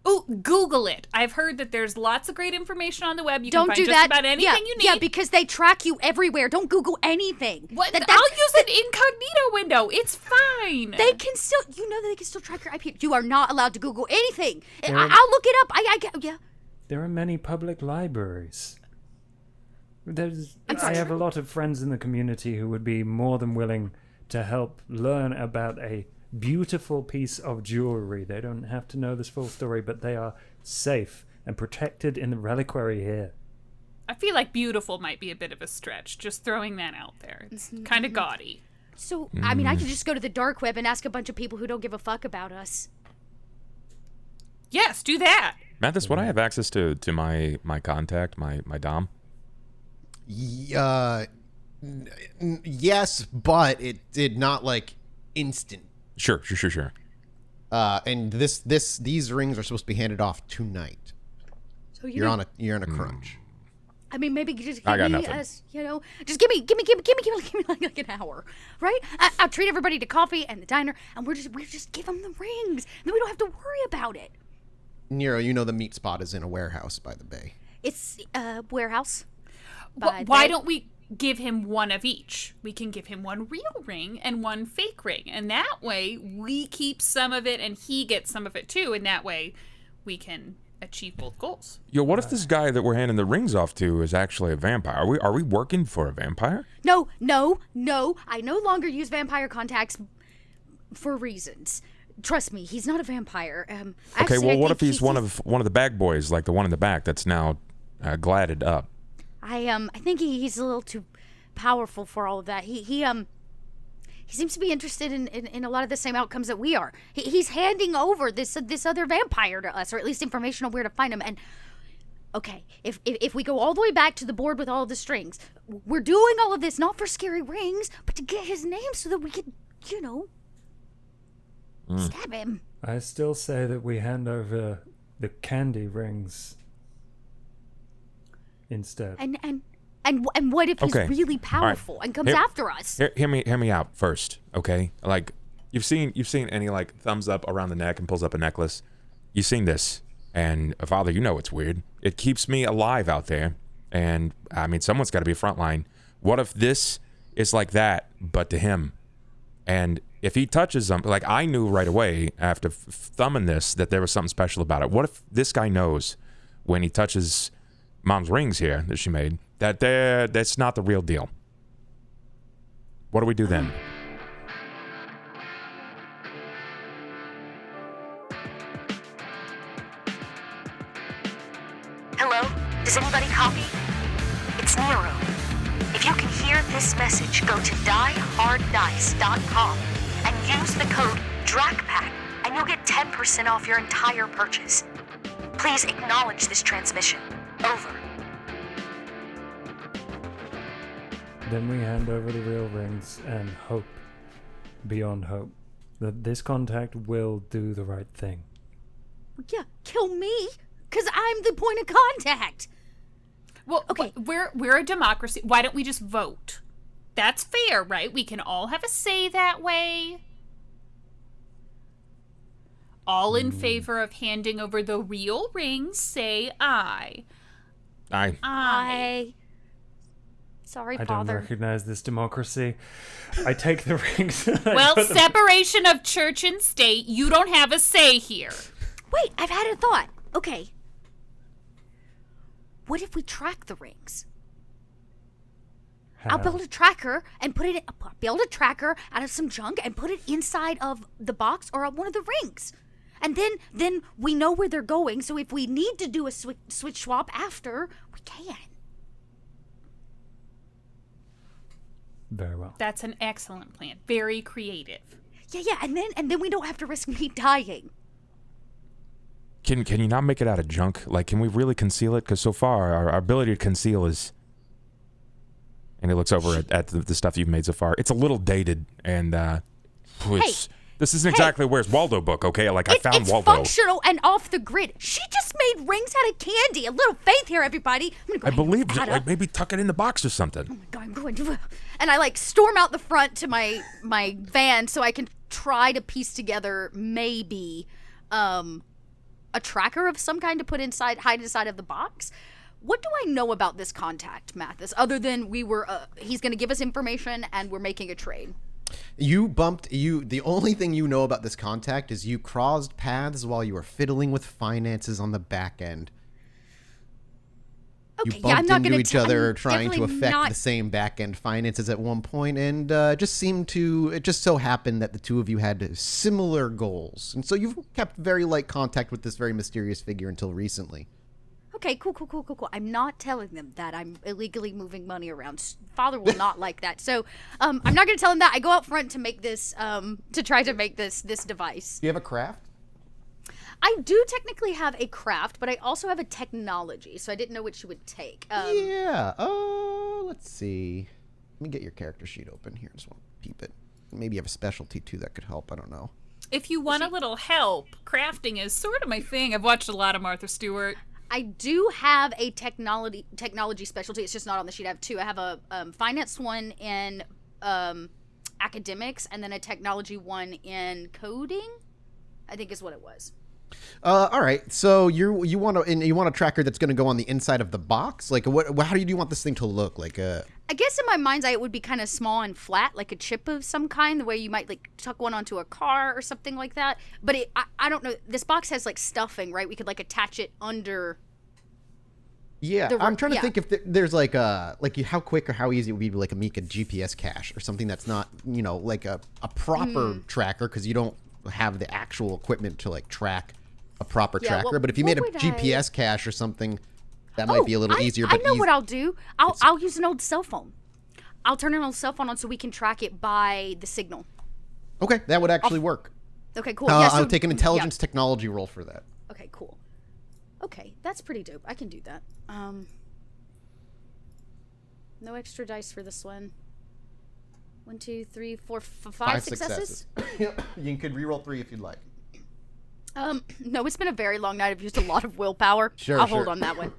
Oh, Google it. I've heard that there's lots of great information on the web. You Don't can find do just that. about anything you need. Yeah, because they track you everywhere. Don't Google anything. What? That- I'll use an incognito window. It's fine. They can still, that they can still track your IP. You are not allowed to Google anything. There- I'll look it up. Yeah. There are many public libraries. I'm sorry. I have a lot of friends in the community who would be more than willing to help learn about a beautiful piece of jewelry. They don't have to know this full story, but they are safe and protected in the reliquary here. I feel like beautiful might be a bit of a stretch. Just throwing that out there. It's kind of gaudy. So, I mean, I could just go to the dark web and ask a bunch of people who don't give a fuck about us. Yes, do that. Mathis, would I have access to my contact, my Dom? Yes, but it did not instant. Sure. And these rings are supposed to be handed off tonight. So You're on a crunch. I mean, maybe just give I got me nothing. just give me like an hour, right? I'll treat everybody to coffee and the diner, and we're just give them the rings. Then we don't have to worry about it. Nero, the meat spot is in a warehouse by the bay. It's a warehouse. Why don't we give him one of each? We can give him one real ring and one fake ring, and that way we keep some of it and he gets some of it too, and that way we can achieve both goals. Yo, what if this guy that we're handing the rings off to is actually a vampire? Are we working for a vampire? No. I no longer use vampire contacts for reasons. Trust me, he's not a vampire. Okay, well, what if he's one of the bag boys, like the one in the back that's now gladded up? I think he's a little too powerful for all of that. He seems to be interested in a lot of the same outcomes that we are. He's handing over this other vampire to us, or at least information on where to find him. And Okay, if we go all the way back to the board with all of the strings, we're doing all of this not for scary rings, but to get his name so that we could, stab him. I still say that we hand over the candy rings instead. And what if he's really powerful and comes after us? Hear me out first, okay? Like, you've seen any like thumbs up around the neck and pulls up a necklace. You've seen this. And Father, you know it's weird. It keeps me alive out there. And I mean, someone's got to be frontline. What if this is like that, but to him? And if he touches them, like I knew right away after thumbing this that there was something special about it. What if this guy knows when he touches Mom's rings here that she made that that's not the real deal? What do we do then? Hello? Does anybody copy? It's Nero. If you can hear this message, go to dieharddice.com and use the code DRACPACK and you'll get 10% off your entire purchase. Please acknowledge this transmission. Over. Then we hand over the real rings and hope, beyond hope, that this contact will do the right thing. Yeah, kill me, because I'm the point of contact. Well, okay, we're a democracy. Why don't we just vote? That's fair, right? We can all have a say that way. All in favor of handing over the real rings, say aye. Aye. Aye. Sorry, I Father. don't recognize this democracy. I take the rings. Well, separation of church and state, you don't have a say here. Wait, I've had a thought. Okay. What if we track the rings? I'll build a tracker and build a tracker out of some junk and put it inside of the box or one of the rings. And then we know where they're going, so if we need to do a switch swap after, we can. Very well. That's an excellent plan. Very creative. Yeah, and then we don't have to risk me dying. Can you not make it out of junk? Like, can we really conceal it? Because so far, our ability to conceal is... And he looks over at the stuff you've made so far. It's a little dated, and this isn't exactly Where's Waldo book, okay? Like, I found Waldo. It's functional and off the grid. She just made rings out of candy. A little faith here, everybody. I believe, like, maybe tuck it in the box or something. Oh my God, I'm going to... And I, storm out the front to my van so I can try to piece together maybe a tracker of some kind to hide inside of the box. What do I know about this contact, Mathis, other than he's going to give us information and we're making a trade? The only thing you know about this contact is you crossed paths while you were fiddling with finances on the back end. Okay, you bumped into each other trying to affect the same back end finances at one point, and it just so happened that the two of you had similar goals. And so you've kept very light contact with this very mysterious figure until recently. Okay, cool. I'm not telling them that I'm illegally moving money around. Father will not like that. So I'm not going to tell him that. I go out front to make this, to try to make this device. Do you have a craft? I do technically have a craft, but I also have a technology, so I didn't know which you would take. Let's see. Let me get your character sheet open here. Just want to peep it. Maybe you have a specialty, too, that could help. I don't know. If you want a little help, crafting is sort of my thing. I've watched a lot of Martha Stewart. I do have a technology specialty. It's just not on the sheet. I have two. I have a finance one in academics, and then a technology one in coding, I think is what it was. All right. So you want a tracker that's going to go on the inside of the box? Like, how do you want this thing to look? Like I guess in my mind's eye, it would be kind of small and flat, like a chip of some kind, the way you might tuck one onto a car or something like that. But I don't know. This box has stuffing, right? We could attach it under. Yeah, I'm trying to think if there's how quick or how easy it would be to make a GPS cache or something that's not a proper tracker, because you don't have the actual equipment to track a proper tracker. But if you made a GPS cache or something, that might be a little easier. But I know what I'll do. I'll use an old cell phone. I'll turn an old cell phone on so we can track it by the signal. Okay, that would actually work. Okay, cool. I'll take an intelligence technology roll for that. Okay, cool. Okay, that's pretty dope. I can do that. No extra dice for this one. 1, 2, 3, 4, 5 successes. Yep. You could reroll 3 if you'd like. No, it's been a very long night. I've used a lot of willpower. Sure, I'll sure. hold on that one.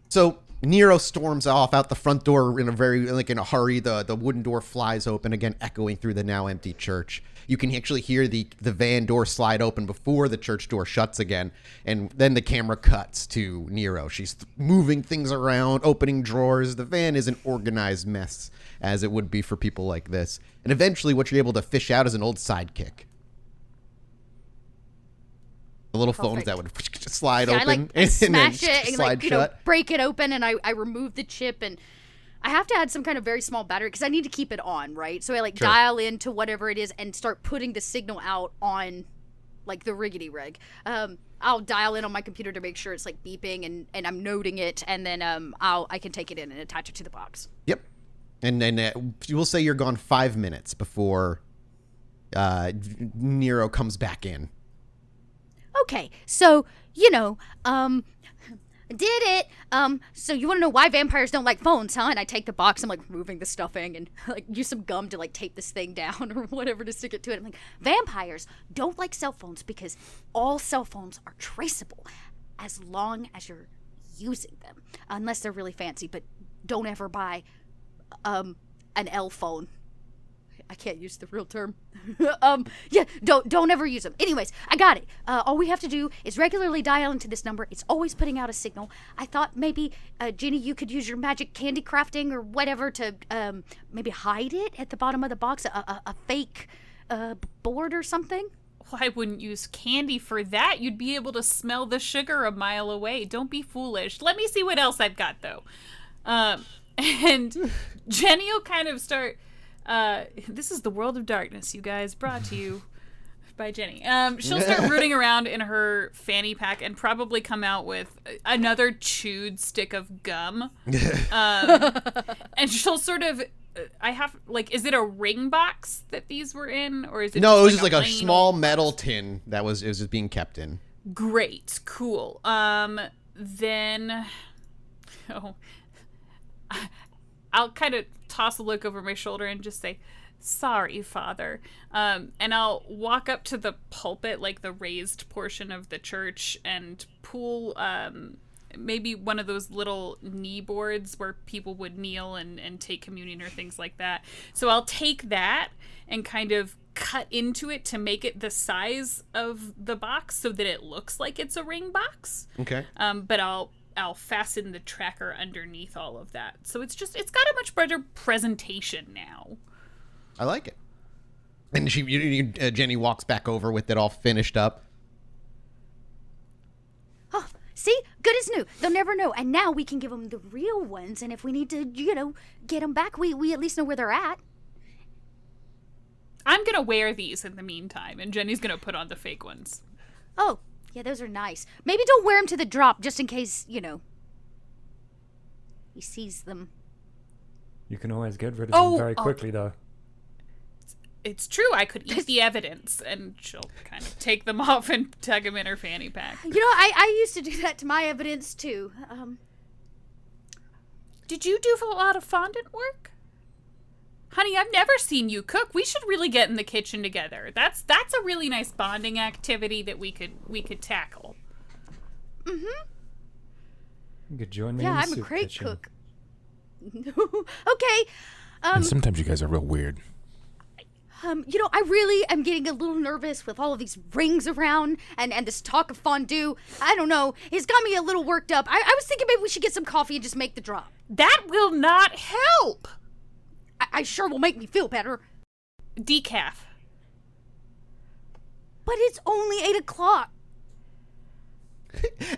So Nero storms off out the front door in a hurry. The wooden door flies open again, echoing through the now empty church. You can actually hear the van door slide open before the church door shuts again, and then the camera cuts to Nero. She's moving things around, opening drawers. The van is an organized mess, as it would be for people like this. And eventually, what you're able to fish out is an old sidekick. The little phones that would slide open I smash it and slide shut. break it open, and I remove the chip, and I have to add some kind of very small battery because I need to keep it on, right? So I dial into whatever it is and start putting the signal out on the riggedy rig. I'll dial in on my computer to make sure it's beeping and I'm noting it, and then I can take it in and attach it to the box. Yep. And then we'll say you're gone 5 minutes before Nero comes back in. Okay, so, did it. So you want to know why vampires don't like phones, huh? And I take the box, I'm moving the stuffing and use some gum to tape this thing down or whatever to stick it to it. I'm like, vampires don't like cell phones because all cell phones are traceable as long as you're using them, unless they're really fancy. But don't ever buy an L phone. I can't use the real term. Don't ever use them. Anyways, I got it. All we have to do is regularly dial into this number. It's always putting out a signal. I thought maybe, Jenny, you could use your magic candy crafting or whatever to maybe hide it at the bottom of the box, a fake board or something. Well, I wouldn't use candy for that. You'd be able to smell the sugar a mile away. Don't be foolish. Let me see what else I've got, though. And Jenny will kind of start... this is the World of Darkness, you guys, brought to you by Jenny. She'll start rooting around in her fanny pack and probably come out with another chewed stick of gum. And she'll sort of, is it a ring box that these were in? Or is it No, just it was just a a small metal tin that was just being kept in. Great, cool. Then, I'll kind of toss a look over my shoulder and just say, sorry, Father. And I'll walk up to the pulpit, the raised portion of the church, and pull maybe one of those little knee boards where people would kneel and take communion or things like that. So I'll take that and kind of cut into it to make it the size of the box so that it looks like it's a ring box. Okay. But I'll fasten the tracker underneath all of that. So it's got a much better presentation now. I like it. And Jenny walks back over with it all finished up. Oh, see? Good as new. They'll never know. And now we can give them the real ones. And if we need to, get them back, we at least know where they're at. I'm going to wear these in the meantime. And Jenny's going to put on the fake ones. Oh, yeah, those are nice. Maybe don't wear them to the drop just in case, he sees them. You can always get rid of them very quickly, though. It's true. I could eat the evidence, and she'll kind of take them off and tug them in her fanny pack. I used to do that to my evidence, too. Did you do a lot of fondant work? Honey, I've never seen you cook. We should really get in the kitchen together. That's a really nice bonding activity that we could tackle. Mm-hmm. You could join me in the the I'm a soup great kitchen. cook. Okay. And sometimes you guys are real weird. I really am getting a little nervous with all of these rings around and this talk of fondue. I don't know. It's got me a little worked up. I was thinking maybe we should get some coffee and just make the drop. That will not help. I sure will make me feel better. Decaf. But it's only 8 o'clock.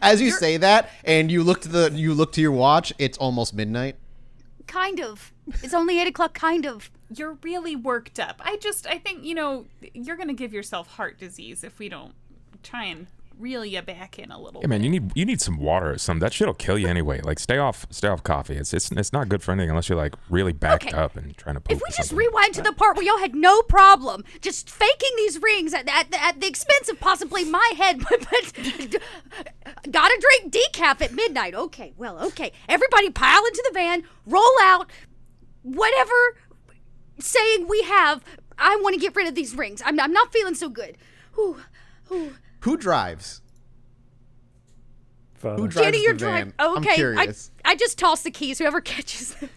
As you say that, and you look to your watch, it's almost midnight. Kind of. It's only 8 o'clock, kind of. You're really worked up. I think, you're going to give yourself heart disease if we don't try and reel you back in a little. Yeah, man, you need some water or something. That shit'll kill you anyway. Like, stay off coffee. It's not good for anything unless you're like really backed up and trying to poop. If we just rewind to the part where y'all had no problem just faking these rings at the expense of possibly my head, but gotta drink decaf at midnight. Okay, everybody pile into the van, roll out, whatever saying we have. I want to get rid of these rings. I'm not feeling so good. Who drives? Father. Who drives Jenny, the you're van? driving. Okay, I'm curious. I just toss the keys. Whoever catches them.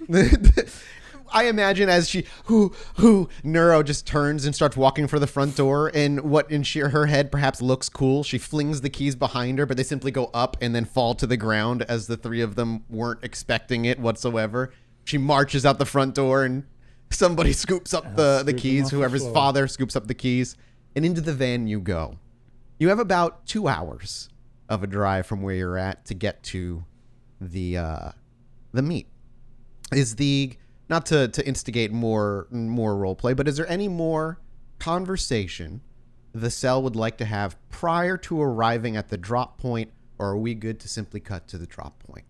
I imagine as she, Neuro just turns and starts walking for the front door, and what in her head perhaps looks cool, she flings the keys behind her, but they simply go up and then fall to the ground as the three of them weren't expecting it whatsoever. She marches out the front door, and somebody scoops up the keys, whoever's father scoops up the keys, and into the van you go. You have about 2 hours of a drive from where you're at to get to the meet. Is the... Not to instigate more role play, but is there any more conversation the cell would like to have prior to arriving at the drop point, or are we good to simply cut to the drop point?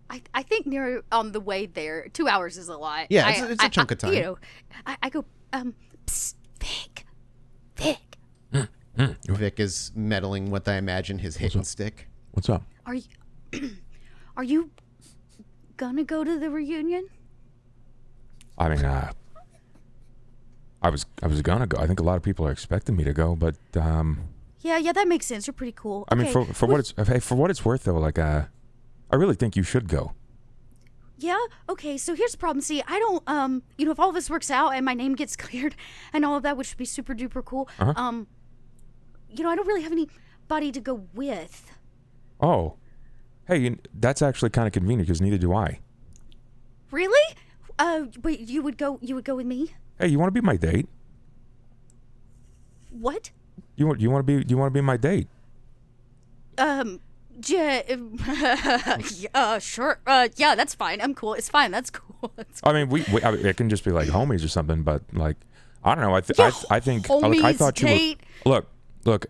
I think near on the way there, 2 hours is a lot. Yeah, it's a chunk of time. I go, psst, Vic. Vic is meddling with, I imagine, his hidden stick. What's up? Are you gonna go to the reunion? I mean, I was gonna go. I think a lot of people are expecting me to go, but Yeah, that makes sense. You're pretty cool. I mean, for what it's worth, though, like I really think you should go. Yeah. Okay. So here's the problem. See, I don't. If all of this works out and my name gets cleared and all of that, which would be super duper cool. Uh-huh. I don't really have anybody to go with. Oh, hey, that's actually kind of convenient because neither do I. Really? Wait, you would go with me? Hey, you want to be my date? What? You want to be my date? Sure. Yeah, that's fine. I'm cool. It's fine. That's cool. I mean, it can just be like homies or something, but like, I don't know. I think homies, I thought you date. were. Look.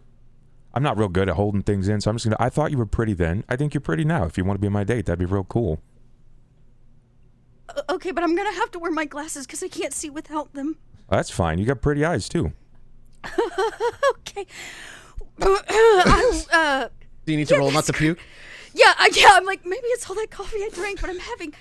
I'm not real good at holding things in, so I'm just gonna. I thought you were pretty then. I think you're pretty now. If you want to be my date, that'd be real cool. Okay, but I'm gonna have to wear my glasses because I can't see without them. That's fine. You got pretty eyes too. Okay. Do you need to roll not to puke? Yeah. I'm like, maybe it's all that coffee I drank, but I'm feeling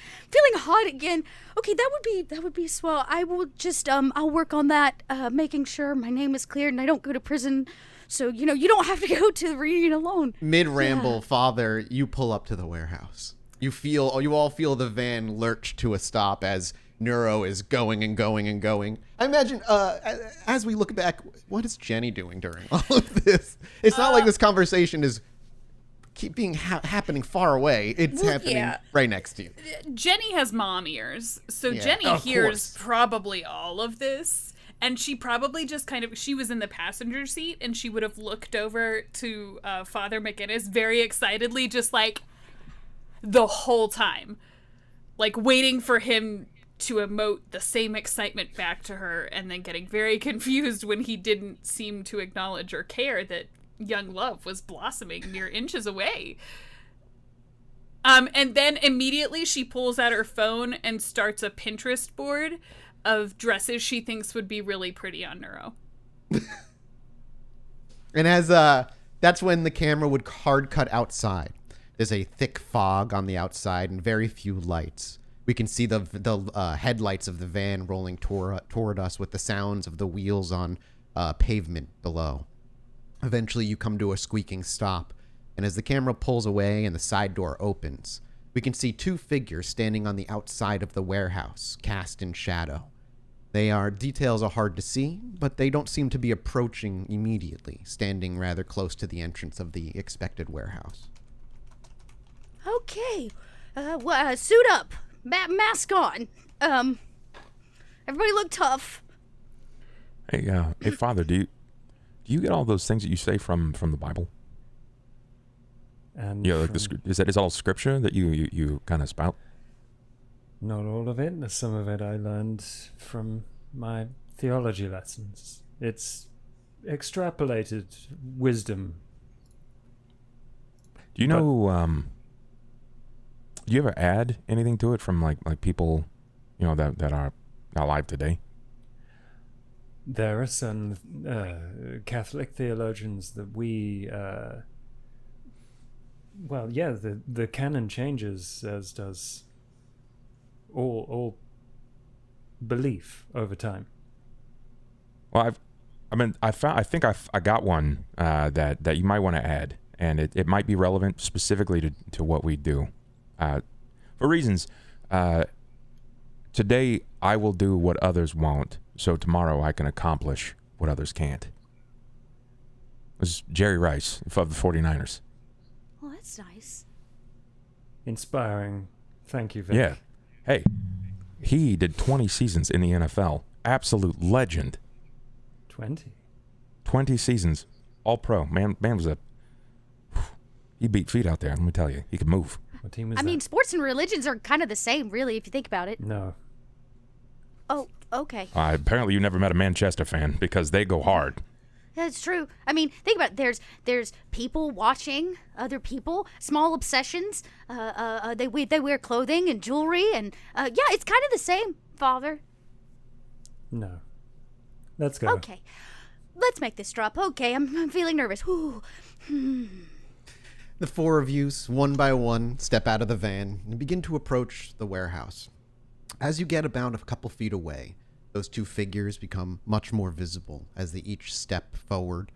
hot again. Okay, that would be swell. I will just I'll work on that, making sure my name is cleared and I don't go to prison. So you don't have to go to the reunion alone. Mid ramble, Father, you pull up to the warehouse. You all feel the van lurch to a stop as Neuro is going and going and going. I imagine, as we look back, what is Jenny doing during all of this? It's not like this conversation is happening far away. It's happening right next to you. Jenny has mom ears, so Yeah, Jenny of hears course. probably all of this. And she probably just she was in the passenger seat, and she would have looked over to Father McGinnis very excitedly, just like the whole time. Like waiting for him to emote the same excitement back to her, and then getting very confused when he didn't seem to acknowledge or care that young love was blossoming mere inches away. And then immediately she pulls out her phone and starts a Pinterest board of dresses she thinks would be really pretty on Neuro. And as that's when the camera would hard cut outside. There's a thick fog on the outside and very few lights. We can see the headlights of the van rolling toward us with the sounds of the wheels on pavement below. Eventually you come to a squeaking stop, and as the camera pulls away and the side door opens, we can see two figures standing on the outside of the warehouse, cast in shadow. Details are hard to see, but they don't seem to be approaching immediately, standing rather close to the entrance of the expected warehouse. Okay. Suit up. Mask on. Everybody look tough. Hey, Father, do you get all those things that you say from the Bible? And Yeah, like is that all scripture that you kind of spout? not all of it. Some of it I learned from my theology lessons. It's extrapolated wisdom. Do you know? Do you ever add anything to it from like people, that are alive today? There are some Catholic theologians that we. The canon changes, as does all belief over time. Well, I think I got one that you might want to add, and it might be relevant specifically to what we do. For reasons, today I will do what others won't, so tomorrow I can accomplish what others can't. This is Jerry Rice of the 49ers. Oh, that's nice. Inspiring. Thank you, Vic. Yeah. Hey, he did 20 seasons in the NFL. Absolute legend. 20 seasons. All pro. Man was he beat feet out there, let me tell you. He could move. What team was I that? mean, sports and religions are kind of the same, really, if you think about it. No. Oh, okay. Apparently you never met a Manchester fan because they go hard. That's true. I mean, think about it. There's people watching other people, small obsessions. They wear clothing and jewelry, and it's kind of the same, Father. No. Let's go. Okay, let's make this drop. Okay, I'm feeling nervous. Whew. The four of you, one by one, step out of the van and begin to approach the warehouse. As you get about a couple feet away, those two figures become much more visible as they each step forward,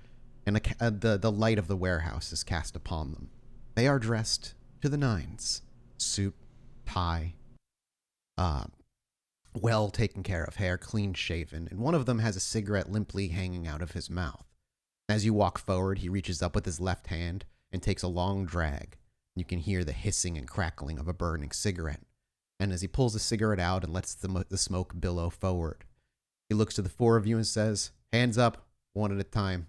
and the light of the warehouse is cast upon them. They are dressed to the nines. Suit, tie, well taken care of hair, clean shaven, and one of them has a cigarette limply hanging out of his mouth. As you walk forward, he reaches up with his left hand and takes a long drag. You can hear the hissing and crackling of a burning cigarette. And as he pulls the cigarette out and lets the smoke billow forward, he looks to the four of you and says, "Hands up, one at a time,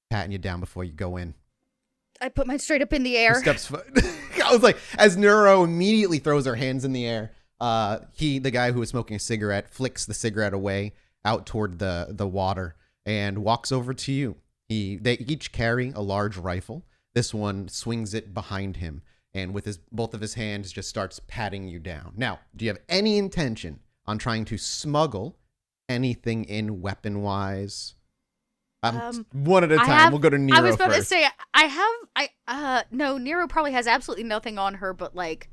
patting you down before you go in." I put mine straight up in the air. I was like, as Neuro immediately throws her hands in the air, the guy who was smoking a cigarette, flicks the cigarette away out toward the water and walks over to you. They each carry a large rifle. This one swings it behind him and with both of his hands just starts patting you down. Now, do you have any intention on trying to smuggle anything in weapon-wise? One at a time. We'll go to Nero I was about first. to say, no, Nero probably has absolutely nothing on her but, like,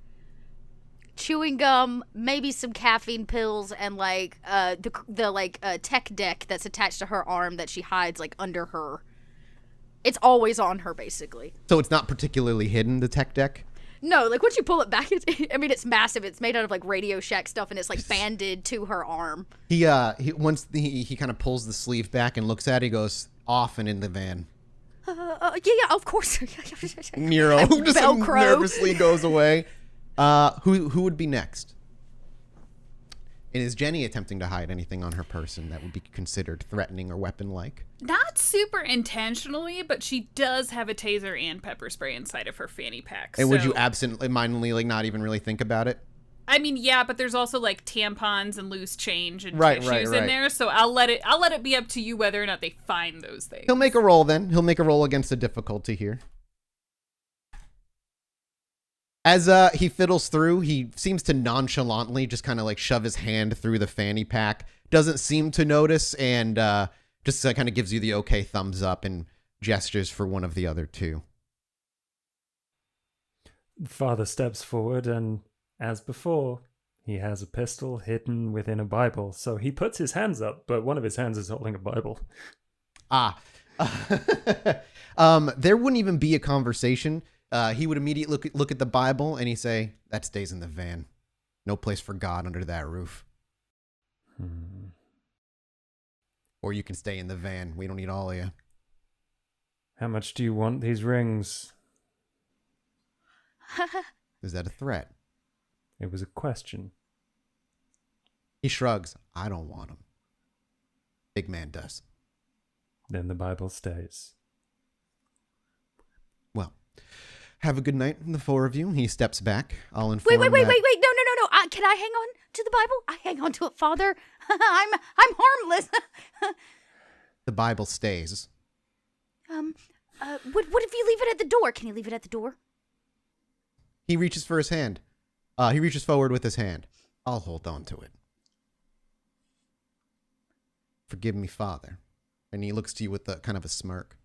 chewing gum, maybe some caffeine pills, and, like, the tech deck that's attached to her arm that she hides, like, under her. It's always on her, basically. So it's not particularly hidden, the tech deck? No, like, once you pull it back, it's massive. It's made out of, like, Radio Shack stuff, and it's, like, banded to her arm. He kind of pulls the sleeve back and looks at it, he goes, "Off and in the van." Yeah, of course. Nero just Velcro. nervously goes away. Who would be next? And is Jenny attempting to hide anything on her person that would be considered threatening or weapon-like? Not super intentionally, but she does have a taser and pepper spray inside of her fanny pack. And would you absently-mindedly, like, not even really think about it? I mean, yeah, but there's also like tampons and loose change and Right, tissues right. in there, so I'll let it be up to you whether or not they find those things. He'll make a roll then. He'll make a roll against the difficulty here. As he fiddles through, he seems to nonchalantly just kind of like shove his hand through the fanny pack. Doesn't seem to notice and just kind of gives you the okay thumbs up and gestures for one of the other two. Father steps forward and, as before, he has a pistol hidden within a Bible. So he puts his hands up, but one of his hands is holding a Bible. There wouldn't even be a conversation. He would immediately look at the Bible and he'd say, "That stays in the van. No place for God under that roof." Or you can stay in the van. We don't need all of you. How much do you want these rings? Is that a threat? It was a question. He shrugs. "I don't want them. Big man does." Then the Bible stays. Well, have a good night, the four of you. He steps back. I'll inform Wait. that- No. Can I hang on to the Bible? I hang on to it, Father. I'm harmless. The Bible stays. What if you leave it at the door? Can you leave it at the door? He reaches for his hand. He reaches forward with his hand. I'll hold on to it. Forgive me, Father. And he looks to you with kind of a smirk.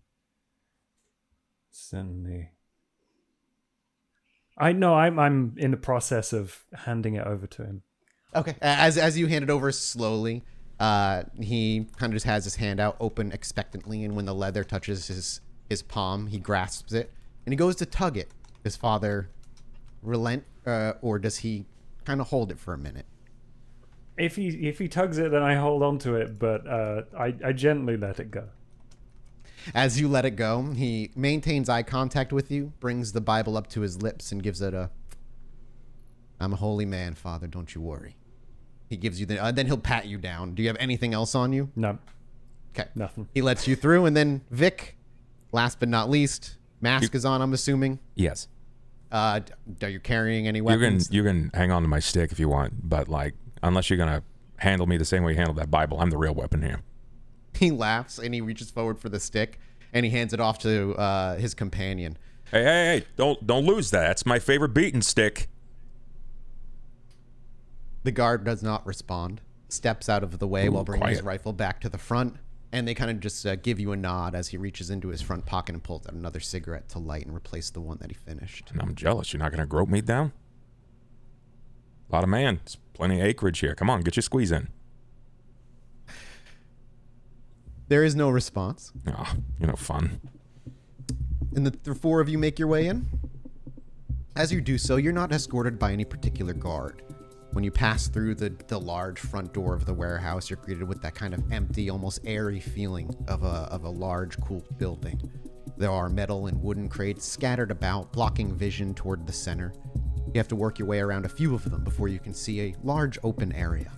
Certainly. I'm in the process of handing it over to him. Okay. As you hand it over slowly, he kind of just has his hand out open expectantly, and when the leather touches his palm, he grasps it, and he goes to tug it. Does Father relent, or does he kind of hold it for a minute? If he tugs it, then I hold on to it, but I gently let it go. As you let it go, he maintains eye contact with you, brings the Bible up to his lips, and gives it I'm a holy man, Father, don't you worry. He gives you then he'll pat you down. Do you have anything else on you? No. Okay. Nothing. He lets you through, and then Vic, last but not least, mask is on, I'm assuming. Yes. Are you carrying any weapons? You can hang on to my stick if you want, but like, unless you're gonna handle me the same way you handled that Bible, I'm the real weapon here. He laughs, and he reaches forward for the stick, and he hands it off to his companion. Hey! Don't lose that. That's my favorite beating stick. The guard does not respond, steps out of the way while bringing his rifle back to the front, and they kind of just give you a nod as he reaches into his front pocket and pulls out another cigarette to light and replace the one that he finished. And I'm jealous. You're not going to grope me down? A lot of man. There's plenty of acreage here. Come on, get your squeeze in. There is no response. Oh, fun. And the four of you make your way in. As you do so, you're not escorted by any particular guard. When you pass through the large front door of the warehouse, you're greeted with that kind of empty, almost airy feeling of a large, cool building. There are metal and wooden crates scattered about, blocking vision toward the center. You have to work your way around a few of them before you can see a large open area.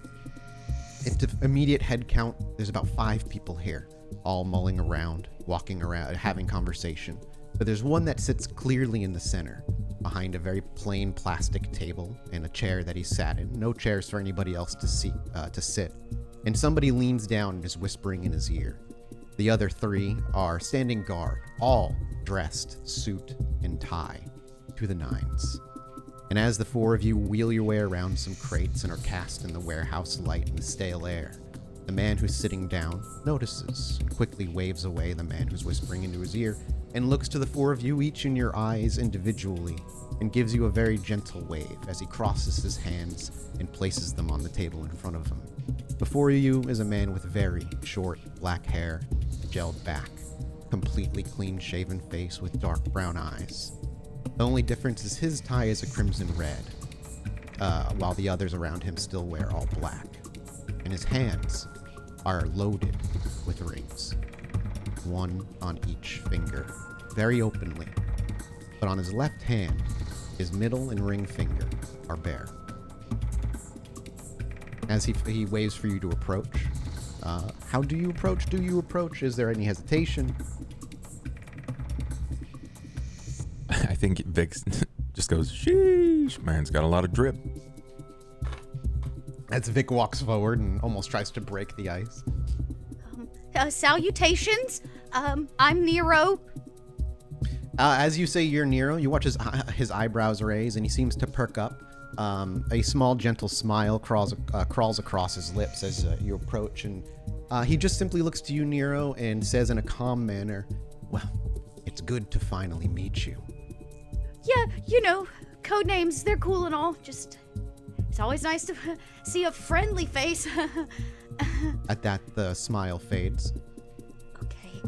At the immediate head count, there's about 5 people here, all mulling around, walking around, having conversation. But there's one that sits clearly in the center, behind a very plain plastic table and a chair that he sat in. No chairs for anybody else to sit. And somebody leans down and is whispering in his ear. The other 3 are standing guard, all dressed, suit and tie, to the nines. And as the 4 of you wheel your way around some crates and are cast in the warehouse light and the stale air, the man who's sitting down notices and quickly waves away the man who's whispering into his ear and looks to the 4 of you, each in your eyes individually, and gives you a very gentle wave as he crosses his hands and places them on the table in front of him. Before you is a man with very short black hair, gelled back, completely clean-shaven face with dark brown eyes. The only difference is his tie is a crimson red, while the others around him still wear all black. And his hands are loaded with rings, one on each finger, very openly. But on his left hand, his middle and ring finger are bare. As he waves for you to approach, how do you approach? Do you approach? Is there any hesitation? I think Vic just goes, sheesh, man's got a lot of drip. As Vic walks forward and almost tries to break the ice. Salutations. I'm Nero. As you say you're Nero, you watch his eyebrows raise, and he seems to perk up. A small, gentle smile crawls across his lips as you approach, and he just simply looks to you, Nero, and says in a calm manner, "Well, it's good to finally meet you." Yeah, code names, they're cool and all. Just, it's always nice to see a friendly face. At that, the smile fades. Okay.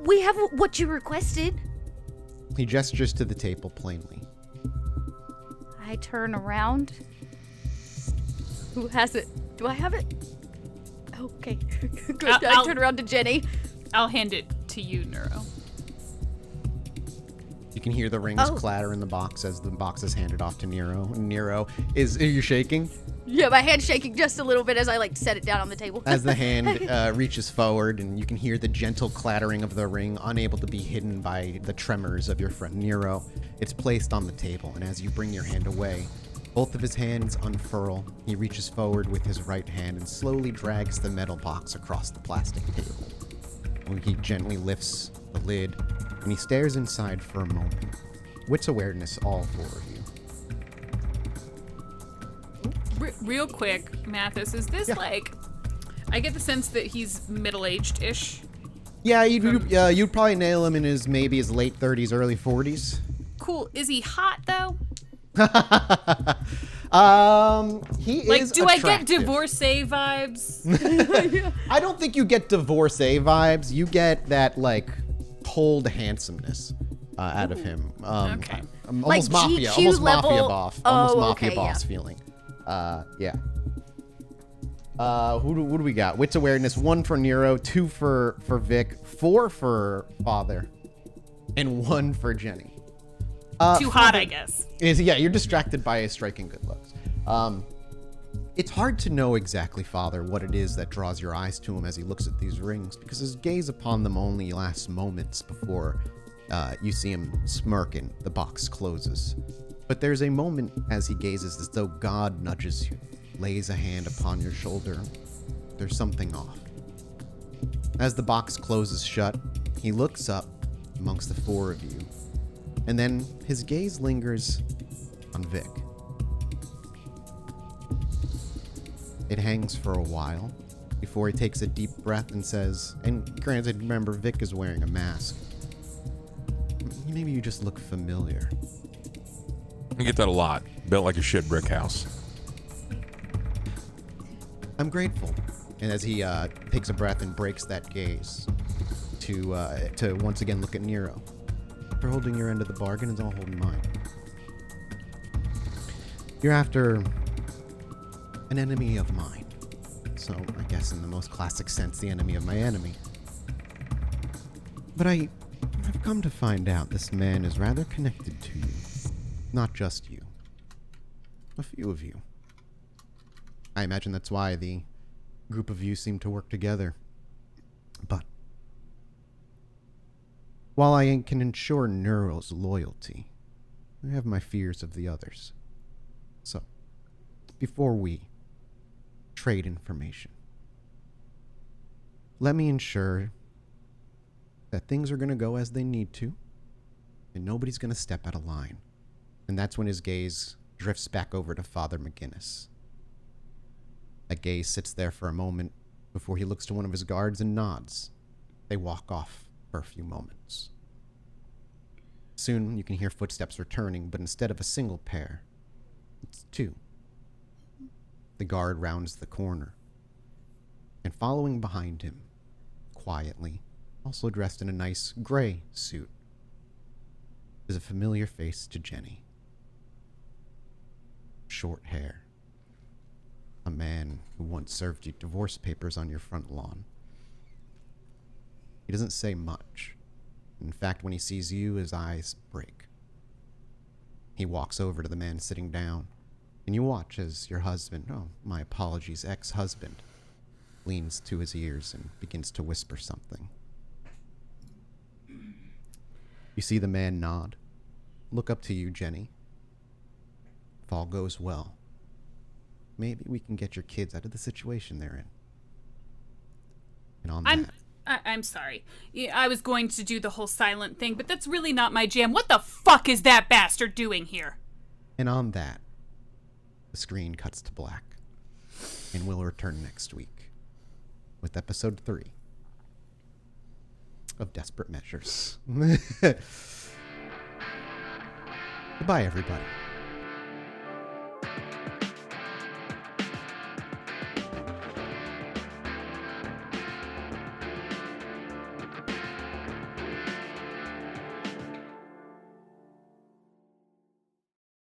We have what you requested. He gestures to the table plainly. I turn around. Who has it? Do I have it? Okay. Good. I turn around to Jenny. I'll hand it to you, Neuro. You can hear the rings clatter in the box as the box is handed off to Nero. Nero, are you shaking? Yeah, my hand's shaking just a little bit as I set it down on the table. As the hand reaches forward, and you can hear the gentle clattering of the ring, unable to be hidden by the tremors of your friend Nero. It's placed on the table, and as you bring your hand away, both of his hands unfurl. He reaches forward with his right hand and slowly drags the metal box across the plastic table. He gently lifts the lid, and he stares inside for a moment. Wits awareness, all 4 of you. Real quick, Mathis, is this like... I get the sense that he's middle-aged-ish. Yeah, you'd probably nail him in his late 30s, early 40s. Cool. Is he hot, though? He like, is do attractive. I get divorcee vibes? I don't think you get divorcee vibes. You get that, like, cold handsomeness out of him. Okay. Almost Like mafia. GQ Almost level? mafia boss. Oh, Almost mafia okay, boss yeah. feeling. Yeah. Who do we got? Wits awareness, 1 for Nero, 2 for Vic, 4 for Father, and 1 for Jenny. Too hot, I guess. Yeah, you're distracted by his striking good looks. It's hard to know exactly, Father, what it is that draws your eyes to him as he looks at these rings, because his gaze upon them only lasts moments before you see him smirk and the box closes. But there's a moment as he gazes as though God nudges you, lays a hand upon your shoulder. There's something off. As the box closes shut, he looks up amongst the 4 of you, and then his gaze lingers on Vic. It hangs for a while before he takes a deep breath and says, and granted, remember, Vic is wearing a mask. Maybe you just look familiar. I get that a lot. Built like a shit brick house. I'm grateful. And as he takes a breath and breaks that gaze to once again look at Nero. For holding your end of the bargain is all holding mine. You're after an enemy of mine. So I guess in the most classic sense, the enemy of my enemy. But I've come to find out this man is rather connected to you. Not just you. A few of you. I imagine that's why the group of you seem to work together. But while I can ensure Neuro's loyalty, I have my fears of the others. So, before we trade information, let me ensure that things are going to go as they need to, and nobody's going to step out of line. And that's when his gaze drifts back over to Father McGinnis. That gaze sits there for a moment before he looks to one of his guards and nods. They walk off for a few moments. Soon you can hear footsteps returning, but instead of a single pair, it's 2. The guard rounds the corner, and following behind him, quietly, also dressed in a nice gray suit, is a familiar face to Jenny. Short hair. A man who once served you divorce papers on your front lawn. He doesn't say much. In fact, when he sees you, his eyes break. He walks over to the man sitting down, and you watch as your husband, my apologies, ex-husband, leans to his ears and begins to whisper something. You see the man nod, look up to you, Jenny. If all goes well, maybe we can get your kids out of the situation they're in. And on that... I'm sorry. I was going to do the whole silent thing, but that's really not my jam. What the fuck is that bastard doing here? And on that, the screen cuts to black. And we'll return next week with episode 3 of Desperate Measures. Goodbye, everybody.